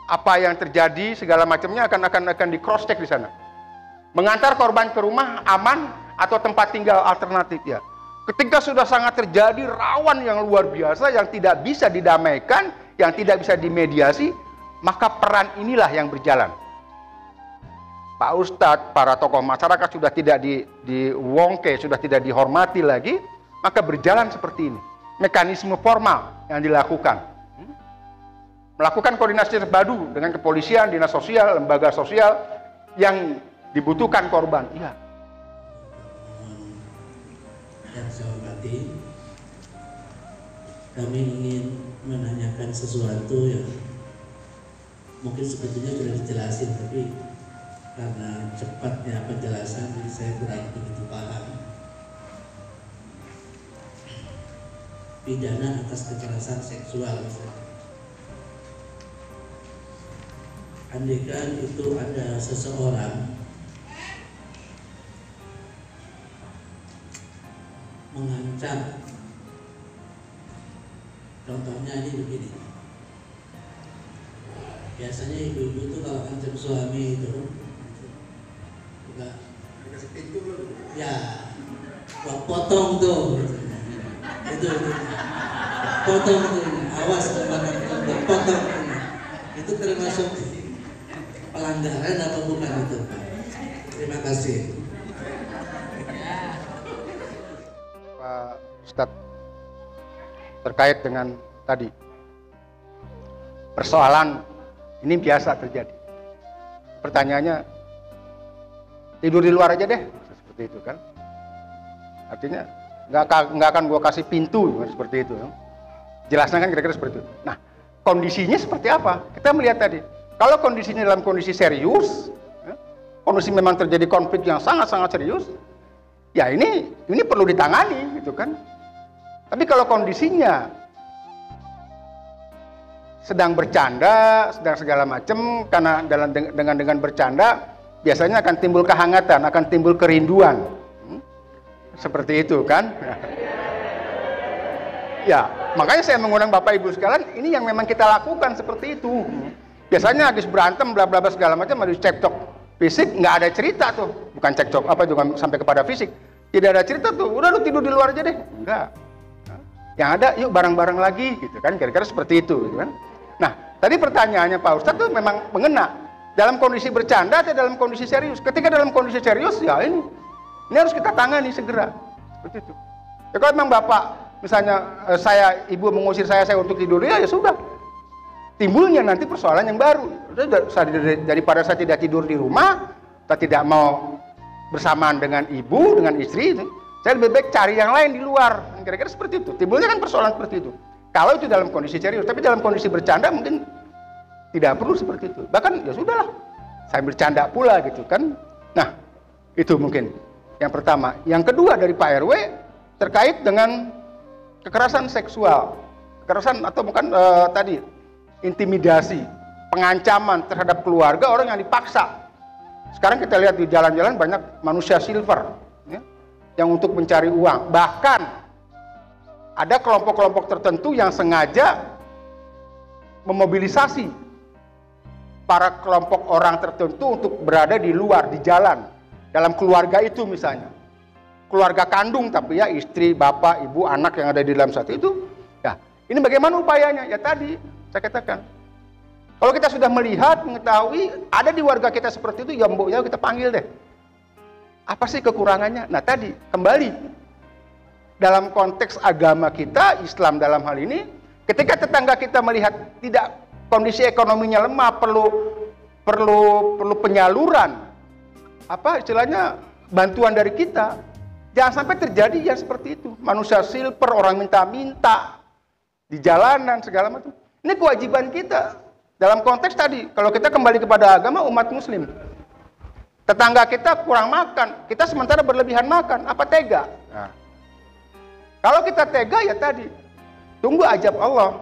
Apa yang terjadi segala macamnya akan di cross check di sana. Mengantar korban ke rumah aman atau tempat tinggal alternatif ya. Ketika sudah sangat terjadi rawan yang luar biasa yang tidak bisa didamaikan, yang tidak bisa dimediasi, maka peran inilah yang berjalan. Pak Ustadz, para tokoh masyarakat sudah tidak diwongke, sudah tidak dihormati lagi, maka berjalan seperti ini. Mekanisme formal yang dilakukan. Melakukan koordinasi terpadu dengan kepolisian, dinas sosial, lembaga sosial yang dibutuhkan korban. Iya. Yang saya hormati, kami ingin menanyakan sesuatu yang mungkin sebetulnya sudah dijelasin, tapi karena cepatnya penjelasan jadi saya kurang begitu paham. Pidana atas kekerasan seksual misalnya. Andaikan itu ada seseorang mengancam, contohnya ini begini, biasanya ibu-ibu itu kalau ancam suami itu juga ya buat potong tuh itu potong tuh, awas potong itu termasuk pelanggaran apa bukan itu? Terima kasih. Pak Ustadz, terkait dengan tadi persoalan ini biasa terjadi. Pertanyaannya, tidur di luar aja deh, seperti itu kan? Artinya nggak akan gua kasih pintu seperti itu. Jelasnya kan kira-kira seperti itu. Nah, kondisinya seperti apa? Kita melihat tadi, kalau kondisinya dalam kondisi serius, kondisi memang terjadi konflik yang sangat-sangat serius, ya ini perlu ditangani gitu kan. Tapi kalau kondisinya sedang bercanda, sedang segala macam, karena dengan bercanda biasanya akan timbul kehangatan, akan timbul kerinduan. Seperti itu kan. Ya, makanya saya mengundang Bapak Ibu sekalian, ini yang memang kita lakukan seperti itu. Biasanya habis berantem bla bla bla segala macam, habis cekcok fisik, nggak ada cerita tuh. Bukan cekcok apa juga sampai kepada fisik. Tidak ada cerita tuh, udah lu tidur di luar aja deh. Enggak. Yang ada yuk bareng-bareng lagi gitu kan, kira-kira seperti itu gitu kan. Nah, tadi pertanyaannya Pak Ustadz tuh memang mengena. Dalam kondisi bercanda atau dalam kondisi serius? Ketika dalam kondisi serius ya ini harus kita tangani segera. Seperti itu. Ya kalau memang Bapak misalnya ibu mengusir saya untuk tidur ya sudah. Timbulnya nanti persoalan yang baru. Daripada saya tidak tidur di rumah, saya tidak mau bersamaan dengan ibu, dengan istri, saya lebih baik cari yang lain di luar. Kira-kira seperti itu. Timbulnya kan persoalan seperti itu. Kalau itu dalam kondisi serius, tapi dalam kondisi bercanda mungkin tidak perlu seperti itu. Bahkan ya sudahlah, saya bercanda pula gitu kan. Nah, itu mungkin yang pertama. Yang kedua dari Pak RW terkait dengan kekerasan seksual, kekerasan atau bukan tadi intimidasi, pengancaman terhadap keluarga orang yang dipaksa. Sekarang kita lihat di jalan-jalan banyak manusia silver ya, yang untuk mencari uang. Bahkan ada kelompok-kelompok tertentu yang sengaja memobilisasi para kelompok orang tertentu untuk berada di luar, di jalan, dalam keluarga itu misalnya. Keluarga kandung tapi ya istri, bapak, ibu, anak yang ada di dalam satu itu. Ya, ini bagaimana upayanya? Ya tadi saya katakan. Kalau kita sudah melihat, mengetahui ada di warga kita seperti itu, ya mbok ya kita panggil deh. Apa sih kekurangannya? Nah tadi kembali dalam konteks agama kita, Islam dalam hal ini, ketika tetangga kita melihat tidak kondisi ekonominya lemah, perlu penyaluran, apa istilahnya bantuan dari kita, Jangan sampai terjadi yang seperti itu. Manusia silver, orang minta-minta di jalanan segala macam. Ini kewajiban kita. Dalam konteks tadi, kalau kita kembali kepada agama umat muslim, tetangga kita kurang makan, kita sementara berlebihan makan, apa tega? Nah, kalau kita tega ya tadi, tunggu ajab Allah.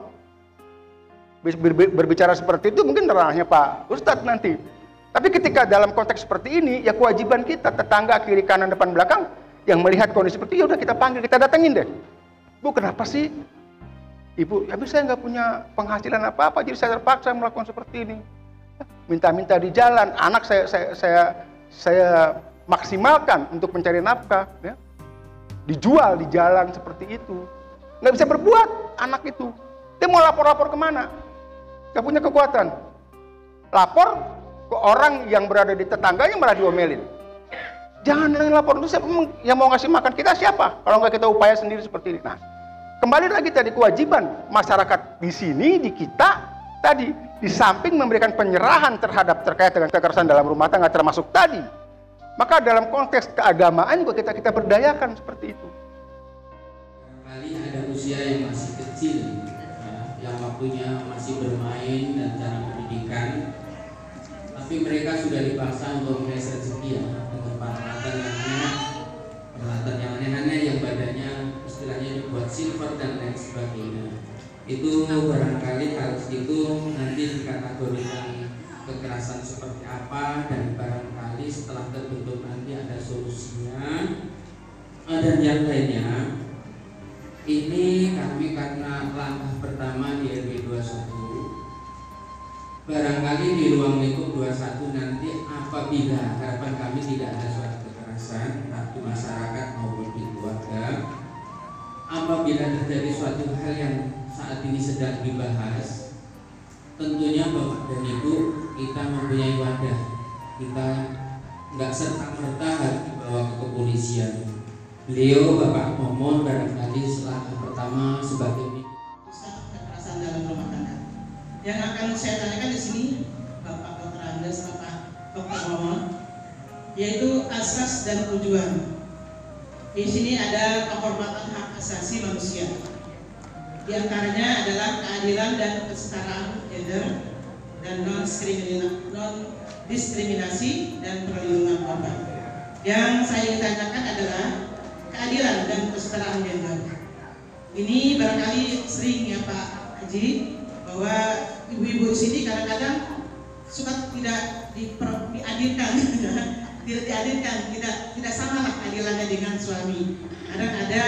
Berbicara seperti itu mungkin ranahnya Pak Ustadz nanti. Tapi ketika dalam konteks seperti ini, ya kewajiban kita, tetangga kiri kanan depan belakang, yang melihat kondisi seperti itu, ya udah kita panggil, kita datengin deh. Bu, kenapa sih? Ibu, habis saya nggak punya penghasilan apa-apa, jadi saya terpaksa melakukan seperti ini. Minta-minta di jalan, anak saya maksimalkan untuk mencari nafkah, ya. Dijual di jalan seperti itu. Nggak bisa berbuat anak itu. Dia mau lapor-lapor kemana? Nggak punya kekuatan. Lapor ke orang yang berada di tetangganya malah diomelin. Jangan lapor, itu siapa yang mau ngasih makan kita siapa? Kalau nggak kita upaya sendiri seperti ini. Nah, kembali lagi tadi kewajiban masyarakat di sini, di kita tadi, di samping memberikan penyerahan terkait dengan kekerasan dalam rumah tangga termasuk tadi, maka dalam konteks keagamaan juga kita berdayakan seperti itu. Kali ada usia yang masih kecil, yang waktunya masih bermain dan cara pendidikan, tapi mereka sudah dipaksa untuk mengais rezeki ya. Peralatan yang aneh-aneh yang badannya istilahnya dibuat silver dan lain sebagainya. Itu barangkali harus itu nanti dikategorikan kekerasan seperti apa, dan barangkali setelah terbentuk nanti ada solusinya. Dan yang lainnya, ini kami karena langkah pertama di RW 21, barangkali di ruang lingkup 21 nanti apabila harapan kami tidak ada suatu kekerasan di masyarakat maupun di keluarga, apabila terjadi suatu hal yang saat ini sedang dibahas, tentunya Bapak dan Ibu kita mempunyai wadah, kita nggak serta-merta harus dibawa ke kepolisian. Beliau Bapak Momon barangkali selangkah pertama sebagai kekerasan dalam rumah tangga. Yang akan saya tanyakan di sini Bapak Dr. Andes, Bapak Dr. Momon, yaitu asas dan tujuan. Di sini ada penghormatan hak asasi manusia. Di antaranya adalah keadilan dan kesetaraan gender dan non-diskriminasi dan perlindungan korban. Yang saya ingin tanyakan adalah keadilan dan kesetaraan gender. Ini barangkali sering ya Pak Haji, bahwa ibu-ibu di sini kadang-kadang suka tidak diadilkan, tidak sama lah keadilannya dengan suami. Kadang ada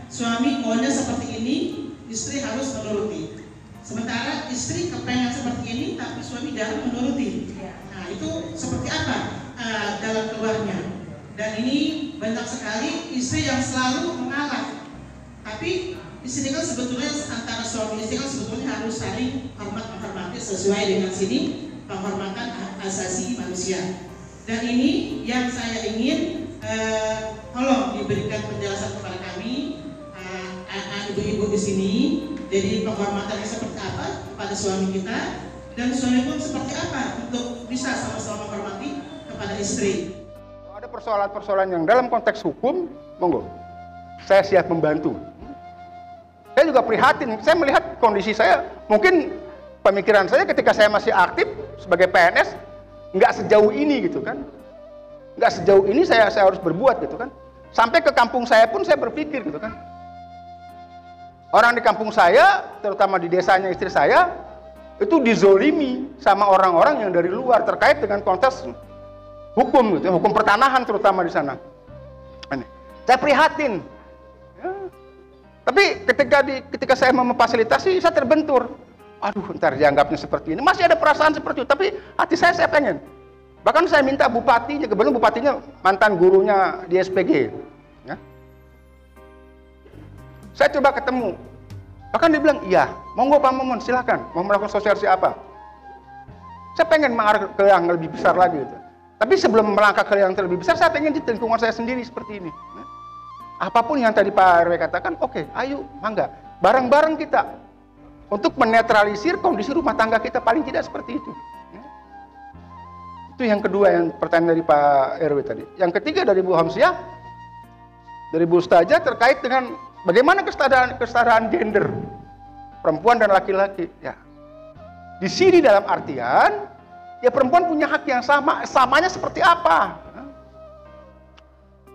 suami maunya seperti ini, istri harus menuruti. Sementara istri kepengen seperti ini, tapi suami jarang menuruti. Nah itu seperti apa dalam keluarnya? Dan ini banyak sekali istri yang selalu mengalah. Tapi di sini kan sebetulnya antara suami istri kan sebetulnya harus saling menghormati sesuai dengan sini penghormatan asasi manusia. Dan ini yang saya ingin tolong diberikan penjelasan kepada kami ibu-ibu di sini. Jadi penghormatannya seperti apa pada suami kita, dan suami pun seperti apa untuk bisa sama-sama menghormati kepada istri. Kalau ada persoalan-persoalan yang dalam konteks hukum, monggo, saya siap membantu. Saya juga prihatin, saya melihat kondisi saya, mungkin pemikiran saya ketika saya masih aktif sebagai PNS, nggak sejauh ini gitu kan. Nggak sejauh ini saya harus berbuat gitu kan. Sampai ke kampung saya pun saya berpikir gitu kan. Orang di kampung saya, terutama di desanya istri saya, itu dizolimi sama orang-orang yang dari luar terkait dengan konteks hukum gitu, hukum pertanahan terutama di sana. Saya prihatin. Ya. Tapi ketika saya mau memfasilitasi, saya terbentur. Aduh, ntar dianggapnya seperti ini. Masih ada perasaan seperti itu, tapi hati saya pengen. Bahkan saya minta bupatinya, kebetulan bupatinya mantan gurunya di SPG. Ya. Saya coba ketemu. Bahkan dia bilang, iya, monggo Pak Momon, silakan. Mau melakukan sosialisasi apa? Saya pengen mengarah ke yang lebih besar lagi. Gitu. Tapi sebelum melangkah ke yang lebih besar, saya pengen di lingkungan saya sendiri seperti ini. Ya. Apapun yang tadi Pak RW katakan, oke, ayo, mangga. Bareng-bareng kita. Untuk menetralisir kondisi rumah tangga kita, paling tidak seperti itu. Ya. Itu yang kedua, yang pertanyaan dari Pak RW tadi. Yang ketiga dari Bu Hamsiah, dari Bu Ustazah terkait dengan bagaimana kesetaraan gender perempuan dan laki-laki. Ya. Di sini dalam artian ya perempuan punya hak yang sama. Samanya seperti apa?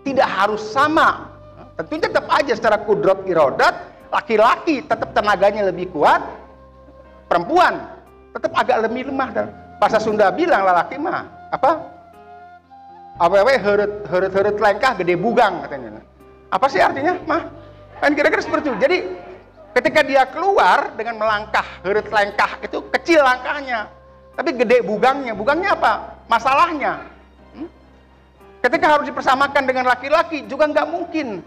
Tidak harus sama. Tentunya tetap aja secara kudrat irodat, laki-laki tetap tenaganya lebih kuat, perempuan tetap agak lebih lemah. Dan bahasa Sunda bilang lelaki mah apa? Awewe heureut lengkah gede bugang katanya. Apa sih artinya? Mah kan kira-kira seperti itu. Jadi ketika dia keluar dengan melangkah heureut lengkah itu kecil langkahnya, tapi gede bugangnya. Bugangnya apa? Masalahnya. Ketika harus dipersamakan dengan laki-laki juga nggak mungkin.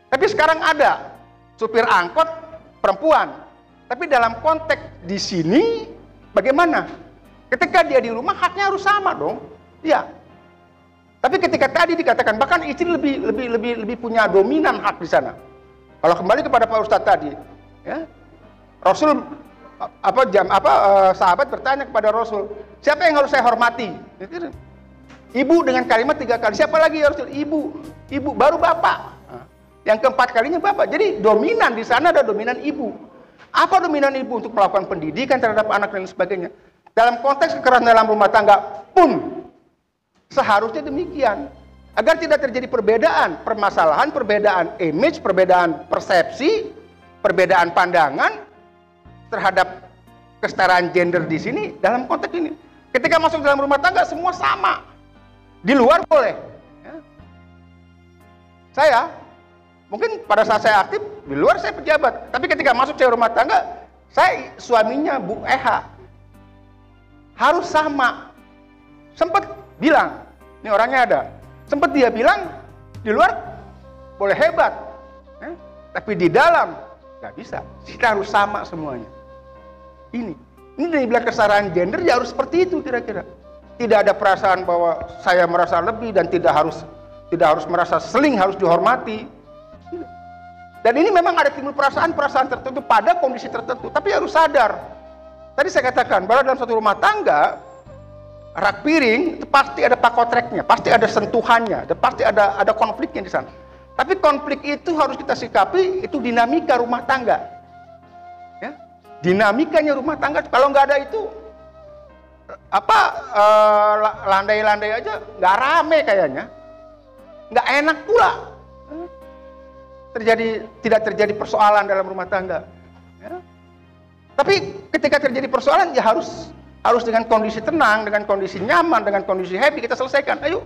Tapi sekarang ada supir angkot perempuan. Tapi dalam konteks di sini bagaimana? Ketika dia di rumah haknya harus sama dong. Iya. Tapi ketika tadi dikatakan bahkan istri lebih punya dominan hak di sana. Kalau kembali kepada Pak Ustadz tadi, ya, Rasul sahabat bertanya kepada Rasul, siapa yang harus saya hormati? Ibu dengan kalimat 3 kali. Siapa lagi ya Rasul? Ibu baru bapak. Yang keempat kalinya bapak. Jadi dominan di sana ada dominan ibu. Apa dominan ibu untuk melakukan pendidikan terhadap anak dan sebagainya? Dalam konteks kekerasan dalam rumah tangga pun seharusnya demikian. Agar tidak terjadi perbedaan, permasalahan, perbedaan image, perbedaan persepsi, perbedaan pandangan terhadap kesetaraan gender di sini dalam konteks ini. Ketika masuk dalam rumah tangga semua sama. Di luar boleh. Ya. Saya mungkin pada saat saya aktif di luar saya pejabat, tapi ketika masuk saya rumah tangga, saya suaminya Bu Eha harus sama. Sempat bilang, ini orangnya ada. Sempat dia bilang di luar boleh hebat, ya, tapi di dalam nggak bisa. Kita harus sama semuanya. Ini dibilang kesetaraan gender ya harus seperti itu kira-kira. Tidak ada perasaan bahwa saya merasa lebih dan tidak harus merasa seling harus dihormati. Dan ini memang ada timbul perasaan tertentu pada kondisi tertentu, tapi harus sadar. Tadi saya katakan bahwa dalam satu rumah tangga rak piring itu pasti ada pakotreknya, pasti ada sentuhannya, dan pasti ada konfliknya di sana. Tapi konflik itu harus kita sikapi, itu dinamika rumah tangga. Ya? Dinamikanya rumah tangga. Kalau nggak ada itu landai-landai aja nggak rame kayaknya, nggak enak pula. Tidak terjadi persoalan dalam rumah tangga. Ya. Tapi ketika terjadi persoalan ya harus dengan kondisi tenang, dengan kondisi nyaman, dengan kondisi happy kita selesaikan. Ayo,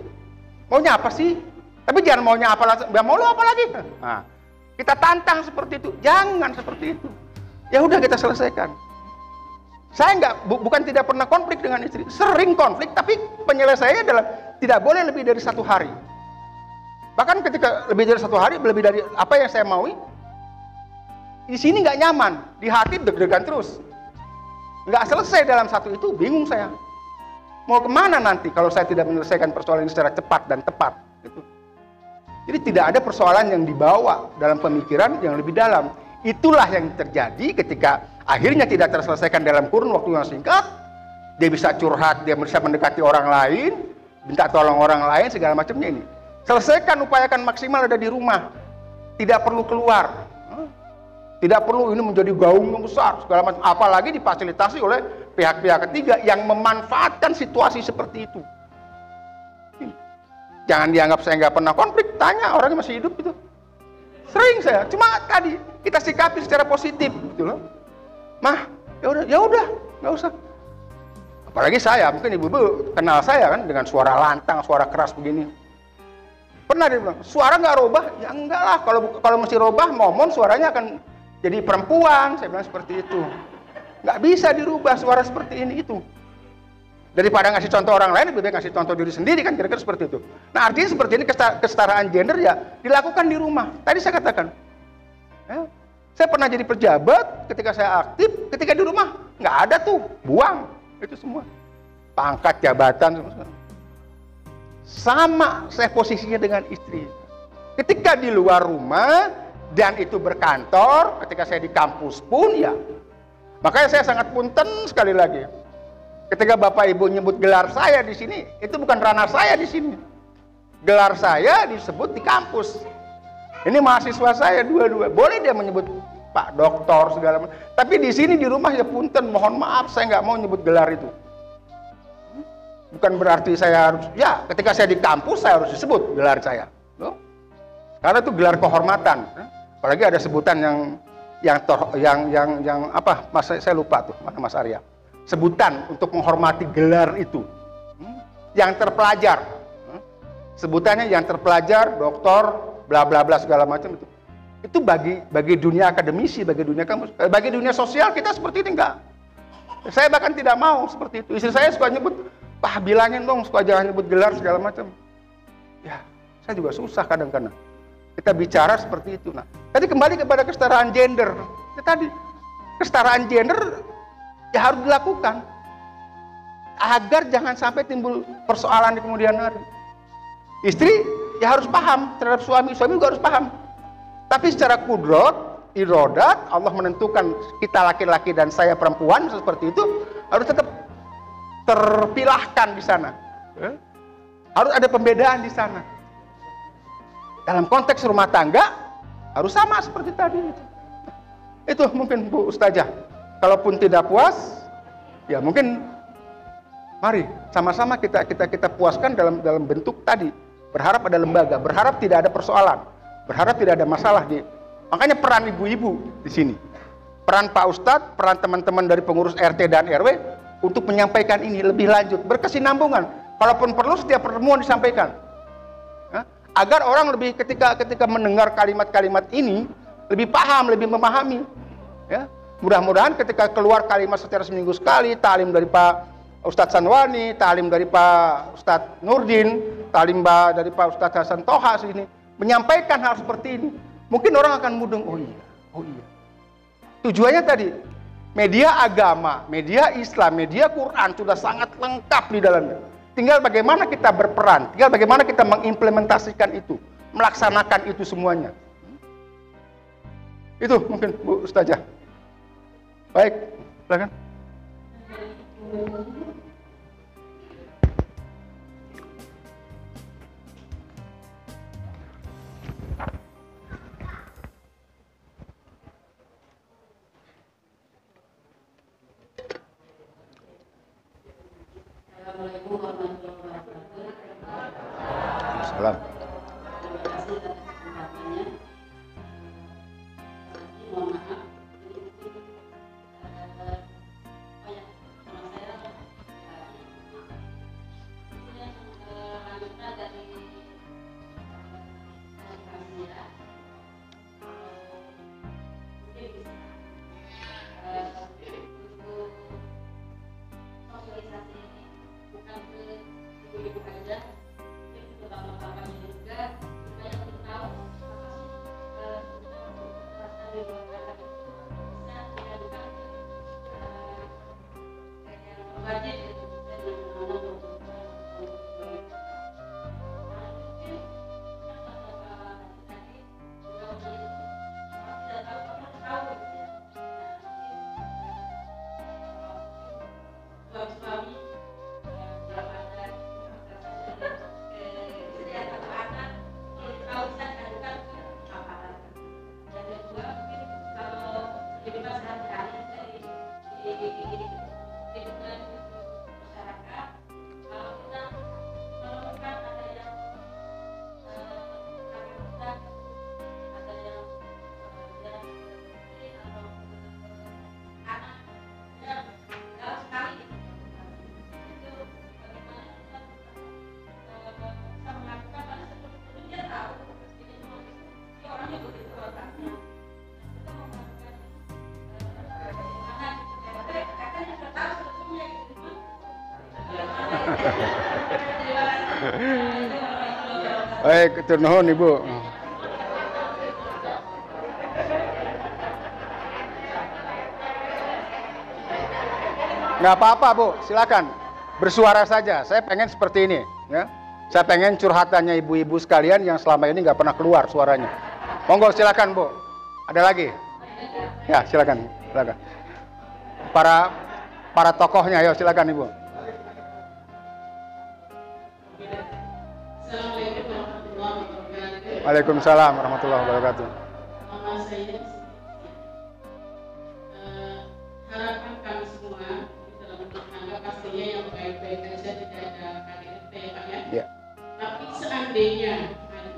maunya apa sih? Tapi jangan maunya apa, mau lo apa lagi? Nah, kita tantang seperti itu, jangan seperti itu. Ya udah kita selesaikan. Saya bukan tidak pernah konflik dengan istri, sering konflik, tapi penyelesaiannya adalah tidak boleh lebih dari 1 hari. Bahkan ketika lebih dari 1 hari, lebih dari apa yang saya maui, di sini nggak nyaman, di hati deg-degan terus. Nggak selesai dalam satu itu, bingung saya. Mau kemana nanti kalau saya tidak menyelesaikan persoalan ini secara cepat dan tepat? Gitu. Jadi tidak ada persoalan yang dibawa dalam pemikiran yang lebih dalam. Itulah yang terjadi ketika akhirnya tidak terselesaikan dalam kurun waktu yang singkat. Dia bisa curhat, dia bisa mendekati orang lain, minta tolong orang lain, segala macamnya ini. Selesaikan, upayakan maksimal ada di rumah. Tidak perlu keluar. Tidak perlu ini menjadi gaung yang besar, segala macam. Apalagi difasilitasi oleh pihak-pihak ketiga yang memanfaatkan situasi seperti itu. Jangan dianggap saya nggak pernah konflik, tanya orangnya masih hidup itu. Sering saya, cuma tadi kita sikapi secara positif, gitu loh. Mah, ya udah, nggak usah. Apalagi saya, mungkin ibu-ibu kenal saya kan dengan suara lantang, suara keras begini. Pernah dia bilang, suara nggak robah? Ya enggak lah, kalau mesti robah, momon suaranya akan jadi perempuan. Saya bilang seperti itu. Nggak bisa dirubah suara seperti ini itu. Daripada ngasih contoh orang lain, lebih baik ngasih contoh diri sendiri kan, kira-kira seperti itu. Nah artinya seperti ini kesetaraan gender ya dilakukan di rumah. Tadi saya katakan, ya, saya pernah jadi pejabat ketika saya aktif, ketika di rumah nggak ada tuh, buang itu semua, pangkat jabatan sama saya posisinya dengan istri. Ketika di luar rumah dan itu berkantor, ketika saya di kampus pun ya, makanya saya sangat punten sekali lagi. Ketika Bapak Ibu nyebut gelar saya di sini, itu bukan ranah saya di sini. gelar saya disebut di kampus. Ini mahasiswa saya dua-dua, boleh dia menyebut Pak Doktor segala macam. Tapi di sini di rumah ya punten, mohon maaf saya nggak mau nyebut gelar itu. Bukan berarti saya harus, ya ketika saya di kampus saya harus disebut gelar saya. Karena itu gelar kehormatan. Apalagi ada sebutan yang apa? Saya lupa tuh, mana Mas Arya. Sebutan untuk menghormati gelar itu. Yang terpelajar. Sebutannya yang terpelajar, doktor, bla bla bla segala macam itu. Itu bagi dunia akademisi, bagi dunia kampus, bagi dunia sosial kita seperti ini enggak. Saya bahkan tidak mau seperti itu. Istri saya suka nyebut, "Pak, bilangin dong suka jangan nyebut gelar segala macam." Ya, saya juga susah kadang-kadang. Kita bicara seperti itu. Nah, tadi kembali kepada kesetaraan gender. Ya, tadi kesetaraan gender ya harus dilakukan agar jangan sampai timbul persoalan di kemudian hari. Istri ya harus paham terhadap suami, suami juga harus paham. Tapi secara kudrat, irodat, Allah menentukan kita laki-laki dan saya perempuan seperti itu harus tetap terpilahkan di sana. Harus ada pembedaan di sana. Dalam konteks rumah tangga harus sama seperti tadi. Itu mungkin Bu Ustazah. Kalaupun tidak puas, ya mungkin mari sama-sama kita puaskan dalam bentuk tadi. Berharap ada lembaga, berharap tidak ada persoalan, berharap tidak ada masalah di. Makanya peran ibu-ibu di sini, peran Pak Ustadz, peran teman-teman dari pengurus RT dan RW untuk menyampaikan ini lebih lanjut, berkesinambungan. Kalaupun perlu setiap pertemuan disampaikan, agar orang lebih ketika mendengar kalimat-kalimat ini lebih paham, lebih memahami. Ya, mudah-mudahan ketika keluar kalimat secara seminggu sekali, talim dari Pak Ustadz Sanwani, talim dari Pak Ustadz Nurdin, talim dari Pak Ustadz Hasan Toha sini, menyampaikan hal seperti ini, mungkin orang akan mudeng, oh iya. Tujuannya tadi, media agama, media Islam, media Quran sudah sangat lengkap di dalamnya. Tinggal bagaimana kita berperan, tinggal bagaimana kita mengimplementasikan itu, melaksanakan itu semuanya. Itu mungkin Bu Ustazah. Baik, silakan. Assalamualaikum warahmatullahi wabarakatuh. Salam. Terima kasih atas kesempatannya. Mohon maaf, ini mungkin nama saya lanjutan dari Kamila. Mungkin bisa untuk sosialisasi ini bukan ke ibu-ibu aja, mungkin ke bapak-bapaknya juga, supaya untuk tahu kekerasan di luar sana itu bisa diadukan kayak wajib gitu, dan mungkin tadi juga tidak tahu gitu ya. Suami-suami dalam ada kesediaan atau anak kalau bisa diadukan ke aparat. Dan kedua mungkin kalau kehidupan sehari-hari dari kehidupan masyarakat, kalau kita menemukan ada yang sakit kita, ada yang jalan istri atau anak yang jauh sekali. Bisa melakukan pada sebelum dia tahu ini orangnya begitu otaknya, kita mau melakukan bagaimana katanya sudah tahu sebetulnya gitu. Baik, tur nuhun Ibu. Nggak apa-apa Bu, silakan bersuara saja. Saya pengen seperti ini, ya. Saya pengen curhatannya ibu-ibu sekalian yang selama ini nggak pernah keluar suaranya. Monggo silakan Bu. Ada lagi? Ya silakan, silakan. Para tokohnya, ayo silakan Ibu. Assalamualaikum warahmatullahi wabarakatuh. Waalaikumsalam warahmatullahi wabarakatuh. Nama saya harapan kami semua di dalam rumah tangga pastinya yang baik-baik aja, tidak ada KDRT ya Pak ya. Ya. Tapi seandainya ada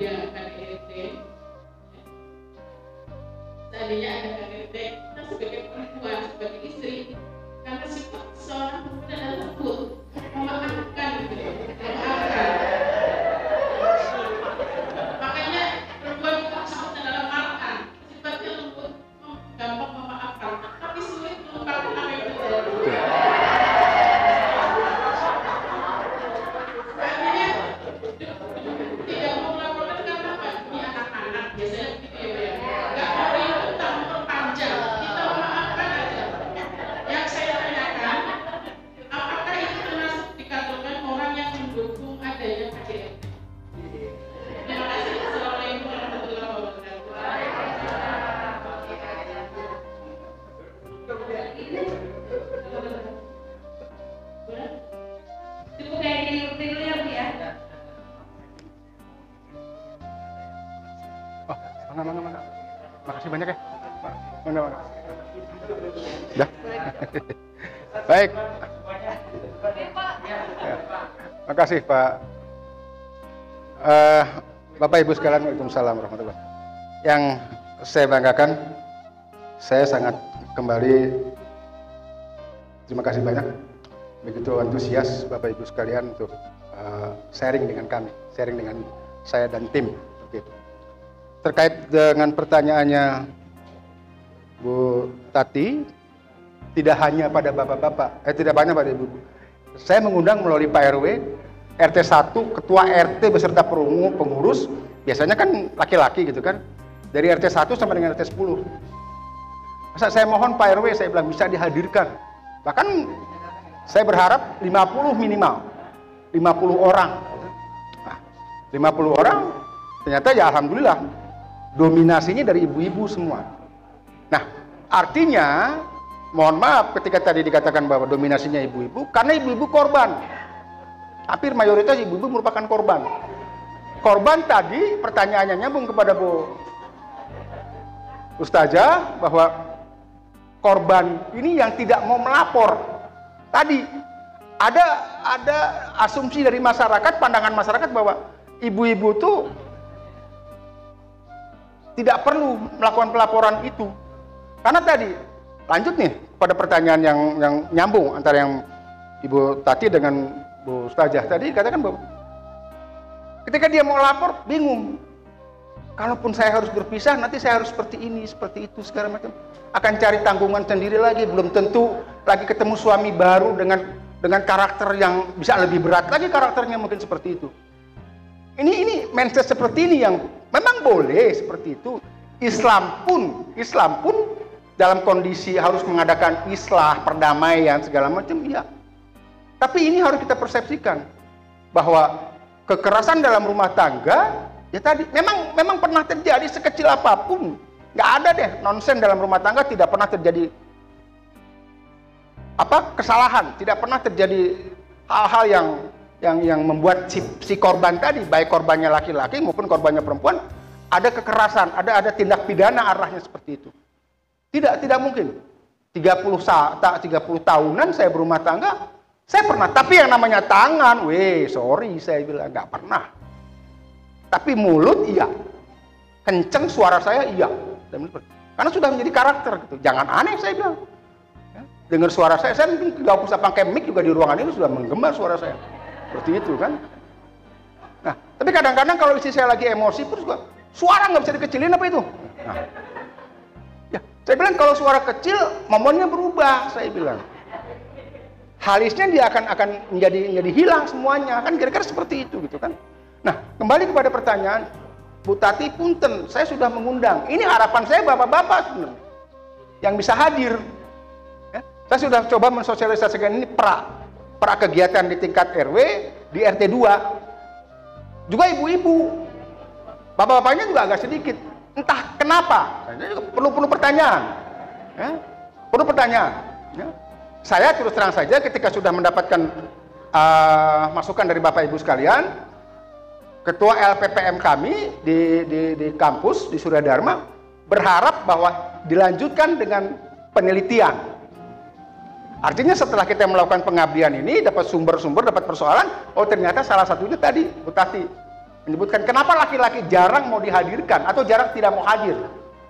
KDRT, kita sebagai perempuan, sebagai istri, karena sifat seorang perempuan adalah lembut, memaafkan gitu, memaafkan. Makanya perempuan itu disebut adalah mar'an, sifatnya lembut, gampang memaafkan, tapi sulit melupakan apa yang terjadi. Akhirnya tidak mau melaporkan karena apa? Ini anak-anak biasanya begitu ya. Nggak mau ribut, tak mau perpanjang, kita memaafkan aja. Yang saya tanyakan, apakah itu termasuk dikatakan orang yang mendukung adanya KDRT? Terima kasih. Assalamualaikum warahmatullahi wabarakatuh. Cukup kayak gini dulu ya Bu ya. Oh, mangga. Makasih banyak ya. Mangga. Dah. Baik. Ya. Makasih Pak. Bapak Ibu sekalian, Waalaikumsalam warahmatullahi wabarakatuh. Yang saya banggakan, saya sangat kembali terima kasih banyak. Begitu antusias Bapak Ibu sekalian untuk sharing dengan kami, sharing dengan saya dan tim. Oke. Terkait dengan pertanyaannya Bu Tati, tidak hanya pada bapak-bapak, tidak banyak pada ibu. Saya mengundang melalui Pak RW, RT 1, ketua RT beserta pengurus, biasanya kan laki-laki gitu kan, dari RT 1 sampai dengan RT 10. Masa saya mohon Pak RW, saya bilang bisa dihadirkan. Bahkan saya berharap 50 minimal, 50 orang. Nah, 50 orang, ternyata ya alhamdulillah, dominasinya dari ibu-ibu semua. Nah, artinya, mohon maaf ketika tadi dikatakan bahwa dominasinya ibu-ibu, karena ibu-ibu korban. Hampir mayoritas ibu-ibu merupakan korban. Korban tadi pertanyaannya nyambung kepada Bu Ustazah bahwa korban ini yang tidak mau melapor. Tadi ada asumsi dari masyarakat, pandangan masyarakat bahwa ibu-ibu tuh tidak perlu melakukan pelaporan itu. Karena tadi lanjut nih pada pertanyaan yang nyambung antara yang Ibu Tati dengan Bu Ustazah tadi katakan bahwa ketika dia mau lapor bingung. Kalaupun saya harus berpisah nanti saya harus seperti ini, seperti itu segala macam. Akan cari tanggungan sendiri lagi, belum tentu lagi ketemu suami baru dengan karakter yang bisa lebih berat lagi karakternya mungkin seperti itu. Ini mindset seperti ini yang memang boleh seperti itu. Islam pun dalam kondisi harus mengadakan islah, perdamaian segala macam, iya. Tapi ini harus kita persepsikan bahwa kekerasan dalam rumah tangga ya tadi memang pernah terjadi sekecil apapun. Nggak ada deh nonsen dalam rumah tangga, tidak pernah terjadi kesalahan, tidak pernah terjadi hal-hal yang membuat si korban tadi, baik korbannya laki-laki maupun korbannya perempuan, ada kekerasan, ada tindak pidana arahnya seperti itu. Tidak mungkin. 30 tahunan saya berumah tangga, saya pernah. Tapi yang namanya tangan, sorry saya bilang nggak pernah. Tapi mulut iya, kenceng suara saya iya. Karena sudah menjadi karakter gitu. Jangan aneh saya bilang. Dengar suara saya mungkin nggak usah pakai mic juga di ruangan ini sudah menggema suara saya. Seperti itu kan. Nah, tapi kadang-kadang kalau istri saya lagi emosi pun juga suara nggak bisa dikecilin apa itu. Nah, ya, saya bilang kalau suara kecil momennya berubah, saya bilang. Halisnya dia akan menjadi hilang semuanya, kan kira-kira seperti itu gitu kan. Nah, kembali kepada pertanyaan Bu Tati, punten, saya sudah mengundang. Ini harapan saya bapak-bapak sebenarnya yang bisa hadir. Ya, saya sudah coba mensosialisasikan ini pra kegiatan di tingkat RW, di RT 2. Juga ibu-ibu. Bapak-bapaknya juga agak sedikit. Entah kenapa. Perlu pertanyaan. Ya, perlu pertanyaan. Ya. Saya terus terang saja ketika sudah mendapatkan masukan dari Bapak Ibu sekalian, ketua LPPM kami di kampus di Surya Dharma berharap bahwa dilanjutkan dengan penelitian. Artinya setelah kita melakukan pengabdian ini, dapat sumber-sumber, dapat persoalan, oh ternyata salah satunya tadi Bu Tati menyebutkan kenapa laki-laki jarang mau dihadirkan atau jarang tidak mau hadir.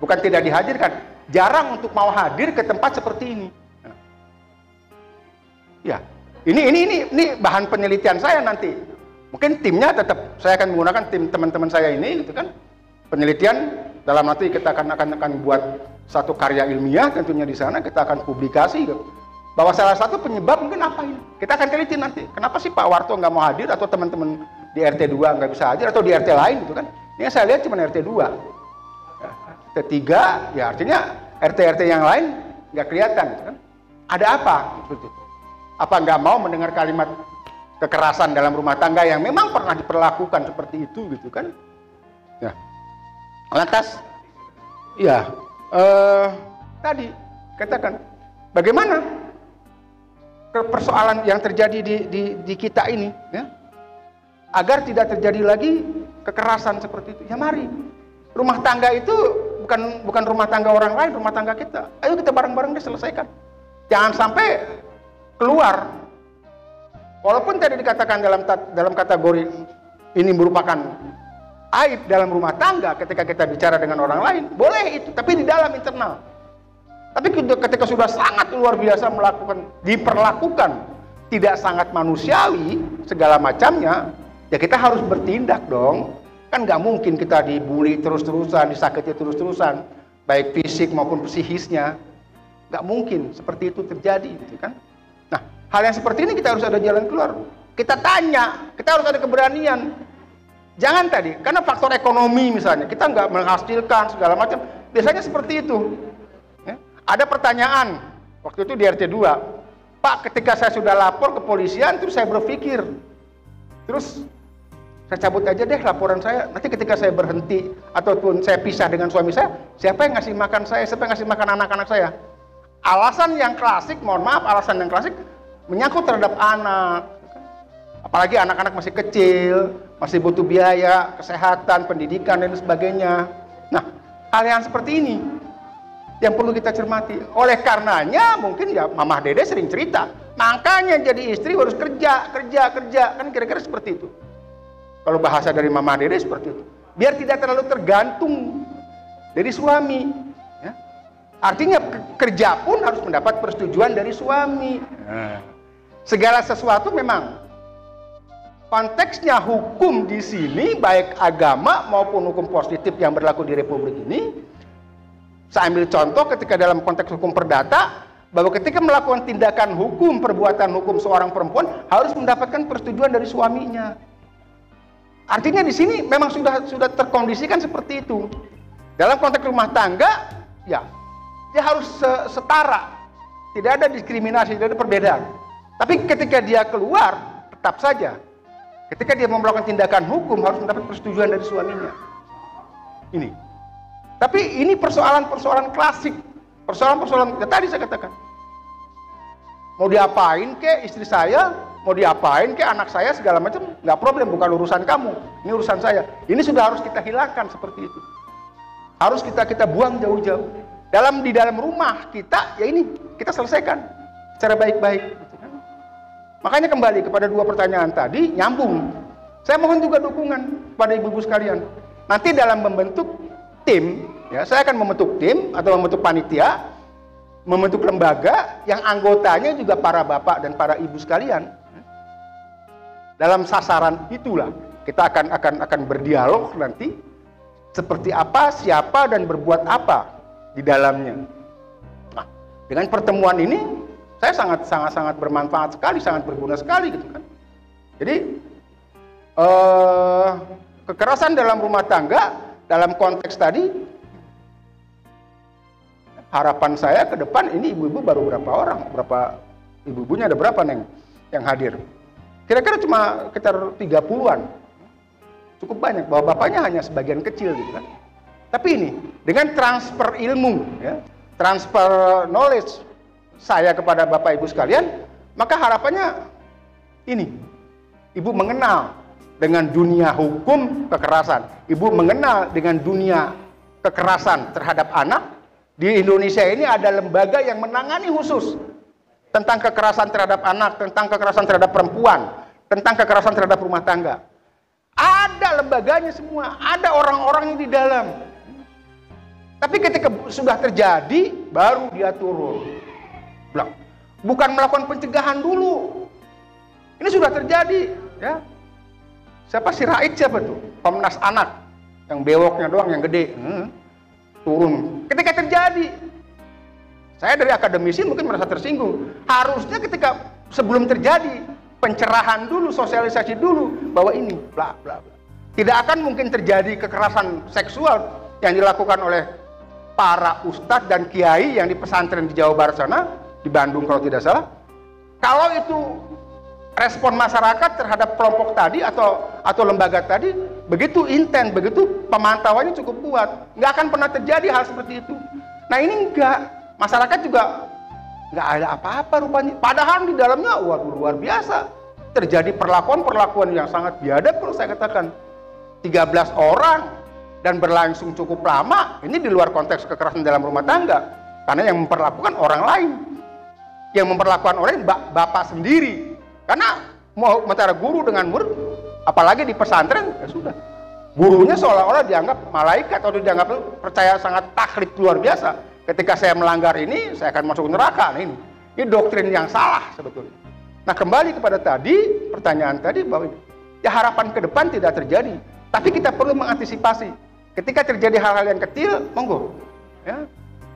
Bukan tidak dihadirkan, jarang untuk mau hadir ke tempat seperti ini. Ya, ini bahan penelitian saya nanti. Mungkin timnya tetap saya akan menggunakan tim teman-teman saya ini, gitu kan. Penelitian dalam nanti kita akan buat satu karya ilmiah tentunya di sana, kita akan publikasi gitu. Bahwa salah satu penyebab mungkin apa ini? Kita akan teliti nanti. Kenapa sih Pak Warto nggak mau hadir atau teman-teman di RT 2 nggak bisa hadir atau di RT lain gitu kan? Ini yang saya lihat cuma RT 2. RT 3 ya artinya RT-RT yang lain nggak kelihatan gitu kan? Ada apa? Gitu. Apa nggak mau mendengar kalimat kekerasan dalam rumah tangga yang memang pernah diperlakukan seperti itu gitu kan? Ya. Lantas, ya tadi katakan bagaimana persoalan yang terjadi di kita ini, ya, agar tidak terjadi lagi kekerasan seperti itu. Ya mari, rumah tangga itu bukan rumah tangga orang lain, rumah tangga kita. Ayo kita bareng-bareng diselesaikan. Jangan sampai keluar. Walaupun tadi dikatakan dalam kategori ini merupakan aib dalam rumah tangga ketika kita bicara dengan orang lain, boleh itu, tapi di dalam internal. Tapi ketika sudah sangat luar biasa diperlakukan tidak sangat manusiawi segala macamnya, ya kita harus bertindak dong. Kan nggak mungkin kita dibully terus-terusan, disakiti terus-terusan, baik fisik maupun psikisnya. Nggak mungkin seperti itu terjadi, gitu kan? Nah, hal yang seperti ini kita harus ada jalan keluar. Kita tanya, kita harus ada keberanian. Jangan tadi, karena faktor ekonomi misalnya, kita nggak menghasilkan segala macam. Biasanya seperti itu. Ya. Ada pertanyaan, waktu itu di RT 2, Pak, ketika saya sudah lapor ke polisian, terus saya berpikir, terus saya cabut aja deh laporan saya. Nanti ketika saya berhenti, ataupun saya pisah dengan suami saya, siapa yang ngasih makan saya, siapa yang ngasih makan anak-anak saya? Alasan yang klasik, mohon maaf, alasan yang klasik, menyangkut terhadap anak. Apalagi anak-anak masih kecil, masih butuh biaya, kesehatan, pendidikan, dan sebagainya. Nah, hal yang seperti ini yang perlu kita cermati. Oleh karenanya, mungkin ya Mamah Dede sering cerita, makanya jadi istri harus kerja, kan kira-kira seperti itu. Kalau bahasa dari Mamah Dede seperti itu. Biar tidak terlalu tergantung dari suami. Ya. Artinya kerja pun harus mendapat persetujuan dari suami. Segala sesuatu memang konteksnya hukum di sini, baik agama maupun hukum positif yang berlaku di Republik ini. Saya ambil contoh ketika dalam konteks hukum perdata, bahwa ketika melakukan tindakan hukum, perbuatan hukum seorang perempuan harus mendapatkan persetujuan dari suaminya. Artinya di sini memang sudah terkondisikan seperti itu. Dalam konteks rumah tangga, ya dia harus setara, tidak ada diskriminasi, tidak ada perbedaan. Tapi ketika dia keluar, tetap saja ketika dia melakukan tindakan hukum harus mendapat persetujuan dari suaminya. Ini. Tapi ini persoalan-persoalan klasik, persoalan-persoalan ya tadi saya katakan. Mau diapain ke istri saya, mau diapain ke anak saya segala macam, nggak problem, bukan urusan kamu, ini urusan saya. Ini sudah harus kita hilangkan seperti itu. Harus kita buang jauh-jauh. Di dalam rumah kita, ya ini kita selesaikan secara baik-baik. Makanya kembali kepada dua pertanyaan tadi, nyambung. Saya mohon juga dukungan pada ibu-ibu sekalian. Nanti dalam membentuk tim, ya saya akan membentuk tim atau membentuk panitia, membentuk lembaga yang anggotanya juga para bapak dan para ibu sekalian. Dalam sasaran itulah kita akan berdialog nanti seperti apa, siapa dan berbuat apa di dalamnya. Nah, dengan pertemuan ini saya sangat bermanfaat sekali, sangat berguna sekali gitu kan. Jadi kekerasan dalam rumah tangga dalam konteks tadi, harapan saya ke depan ini ibu-ibu baru berapa orang, ibu-ibunya ada berapa Neng yang hadir? Kira-kira cuma sekitar 30-an. Cukup banyak, bahwa bapaknya hanya sebagian kecil gitu kan. Tapi ini dengan transfer ilmu, ya, transfer knowledge saya kepada bapak ibu sekalian, maka harapannya ini ibu mengenal dengan dunia hukum kekerasan. Ibu mengenal dengan dunia kekerasan terhadap anak. Di Indonesia ini ada lembaga yang menangani khusus tentang kekerasan terhadap anak, tentang kekerasan terhadap perempuan, tentang kekerasan terhadap rumah tangga. Ada lembaganya semua, ada orang-orangnya di dalam. Tapi ketika sudah terjadi, baru dia turun. Bukan melakukan pencegahan dulu. Ini sudah terjadi, ya. Siapa si Raid siapa tuh? Komnas Anak yang bewoknya doang yang gede. Turun. Ketika terjadi, saya dari akademisi mungkin merasa tersinggung. Harusnya ketika sebelum terjadi pencerahan dulu, sosialisasi dulu bahwa ini bla bla bla. Tidak akan mungkin terjadi kekerasan seksual yang dilakukan oleh para ustadz dan kiai yang di pesantren di Jawa Barat sana, di Bandung kalau tidak salah. Kalau itu respon masyarakat terhadap kelompok tadi atau lembaga tadi begitu intens, begitu pemantauannya cukup kuat, nggak akan pernah terjadi hal seperti itu. Nah ini enggak, masyarakat juga nggak ada apa-apa rupanya. Padahal di dalamnya waduh luar biasa terjadi perlakuan yang sangat biadab kalau saya katakan. 13 orang dan berlangsung cukup lama. Ini di luar konteks kekerasan dalam rumah tangga, karena yang memperlakukan orang lain, yang memperlakukan orang bapak sendiri. Karena mau antara guru dengan murid, apalagi di pesantren, ya sudah. Gurunya seolah-olah dianggap malaikat atau dianggap percaya sangat taklid luar biasa. Ketika saya melanggar ini, saya akan masuk neraka. Nah, ini doktrin yang salah sebetulnya. Nah kembali kepada tadi, pertanyaan tadi bahwa ya harapan ke depan tidak terjadi. Tapi kita perlu mengantisipasi. Ketika terjadi hal-hal yang kecil, monggo. Ya,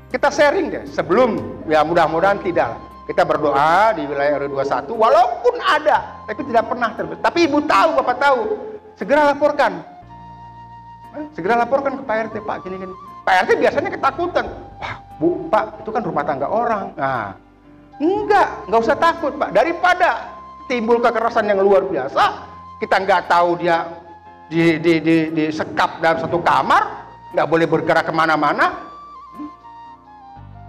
kita sharing deh. Sebelum, ya mudah-mudahan tidak. Kita berdoa di wilayah RW 21, walaupun ada, tapi tidak pernah terjadi. Tapi ibu tahu, bapak tahu, segera laporkan. Segera laporkan ke Pak RT, Pak, gini-gini. Pak RT biasanya ketakutan. Wah, Bu, Pak, itu kan rumah tangga orang. Nah, nggak usah takut, Pak. Daripada timbul kekerasan yang luar biasa, kita nggak tahu dia disekap dalam satu kamar, nggak boleh bergerak kemana-mana,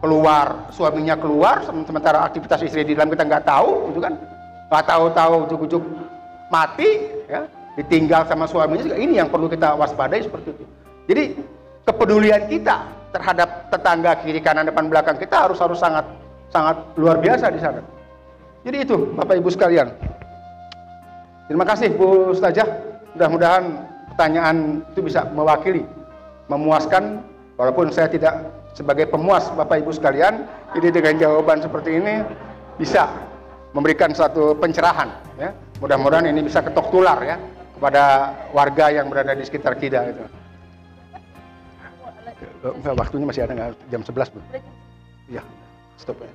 keluar, suaminya keluar, sementara aktivitas istri di dalam kita nggak tahu, gitu kan, nggak tahu ujuk-ujuk mati, ya, ditinggal sama suaminya juga. Ini yang perlu kita waspadai seperti itu. Jadi kepedulian kita terhadap tetangga kiri kanan depan belakang kita harus sangat luar biasa di sana. Jadi itu Bapak Ibu sekalian. Terima kasih Bu Ustazah. Mudah-mudahan pertanyaan itu bisa mewakili, memuaskan, walaupun saya tidak sebagai pemuas Bapak Ibu sekalian, jadi dengan jawaban seperti ini bisa memberikan satu pencerahan, ya. Mudah-mudahan ini bisa ketok tular ya kepada warga yang berada di sekitar kita itu. Waktunya masih ada nggak? Jam 11 Bu? Iya, stop ya.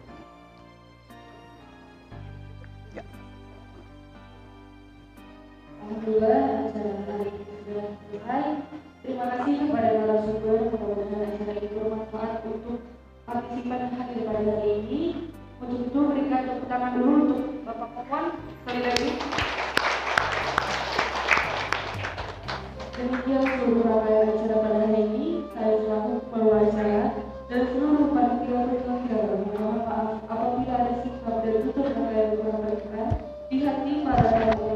Alhamdulillah, acara hari ini sudah selesai. Terima kasih kepada narasumber, mudah-mudahan acara ini bermanfaat untuk partisipan yang hadir pada hari ini. Untuk itu berikan tepuk tangan dulu untuk Bapak Popon sekali lagi. Demikian seluruh rangkaian acara pada hari ini. Saya selaku pembawa acara dan seluruh panitia penyelenggara mohon maaf apabila ada sikap dan tutur kata yang kurang berkenan di hati para tamu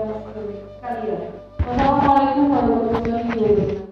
sekalian. Wassalamualaikum warahmatullahi wabarakatuh.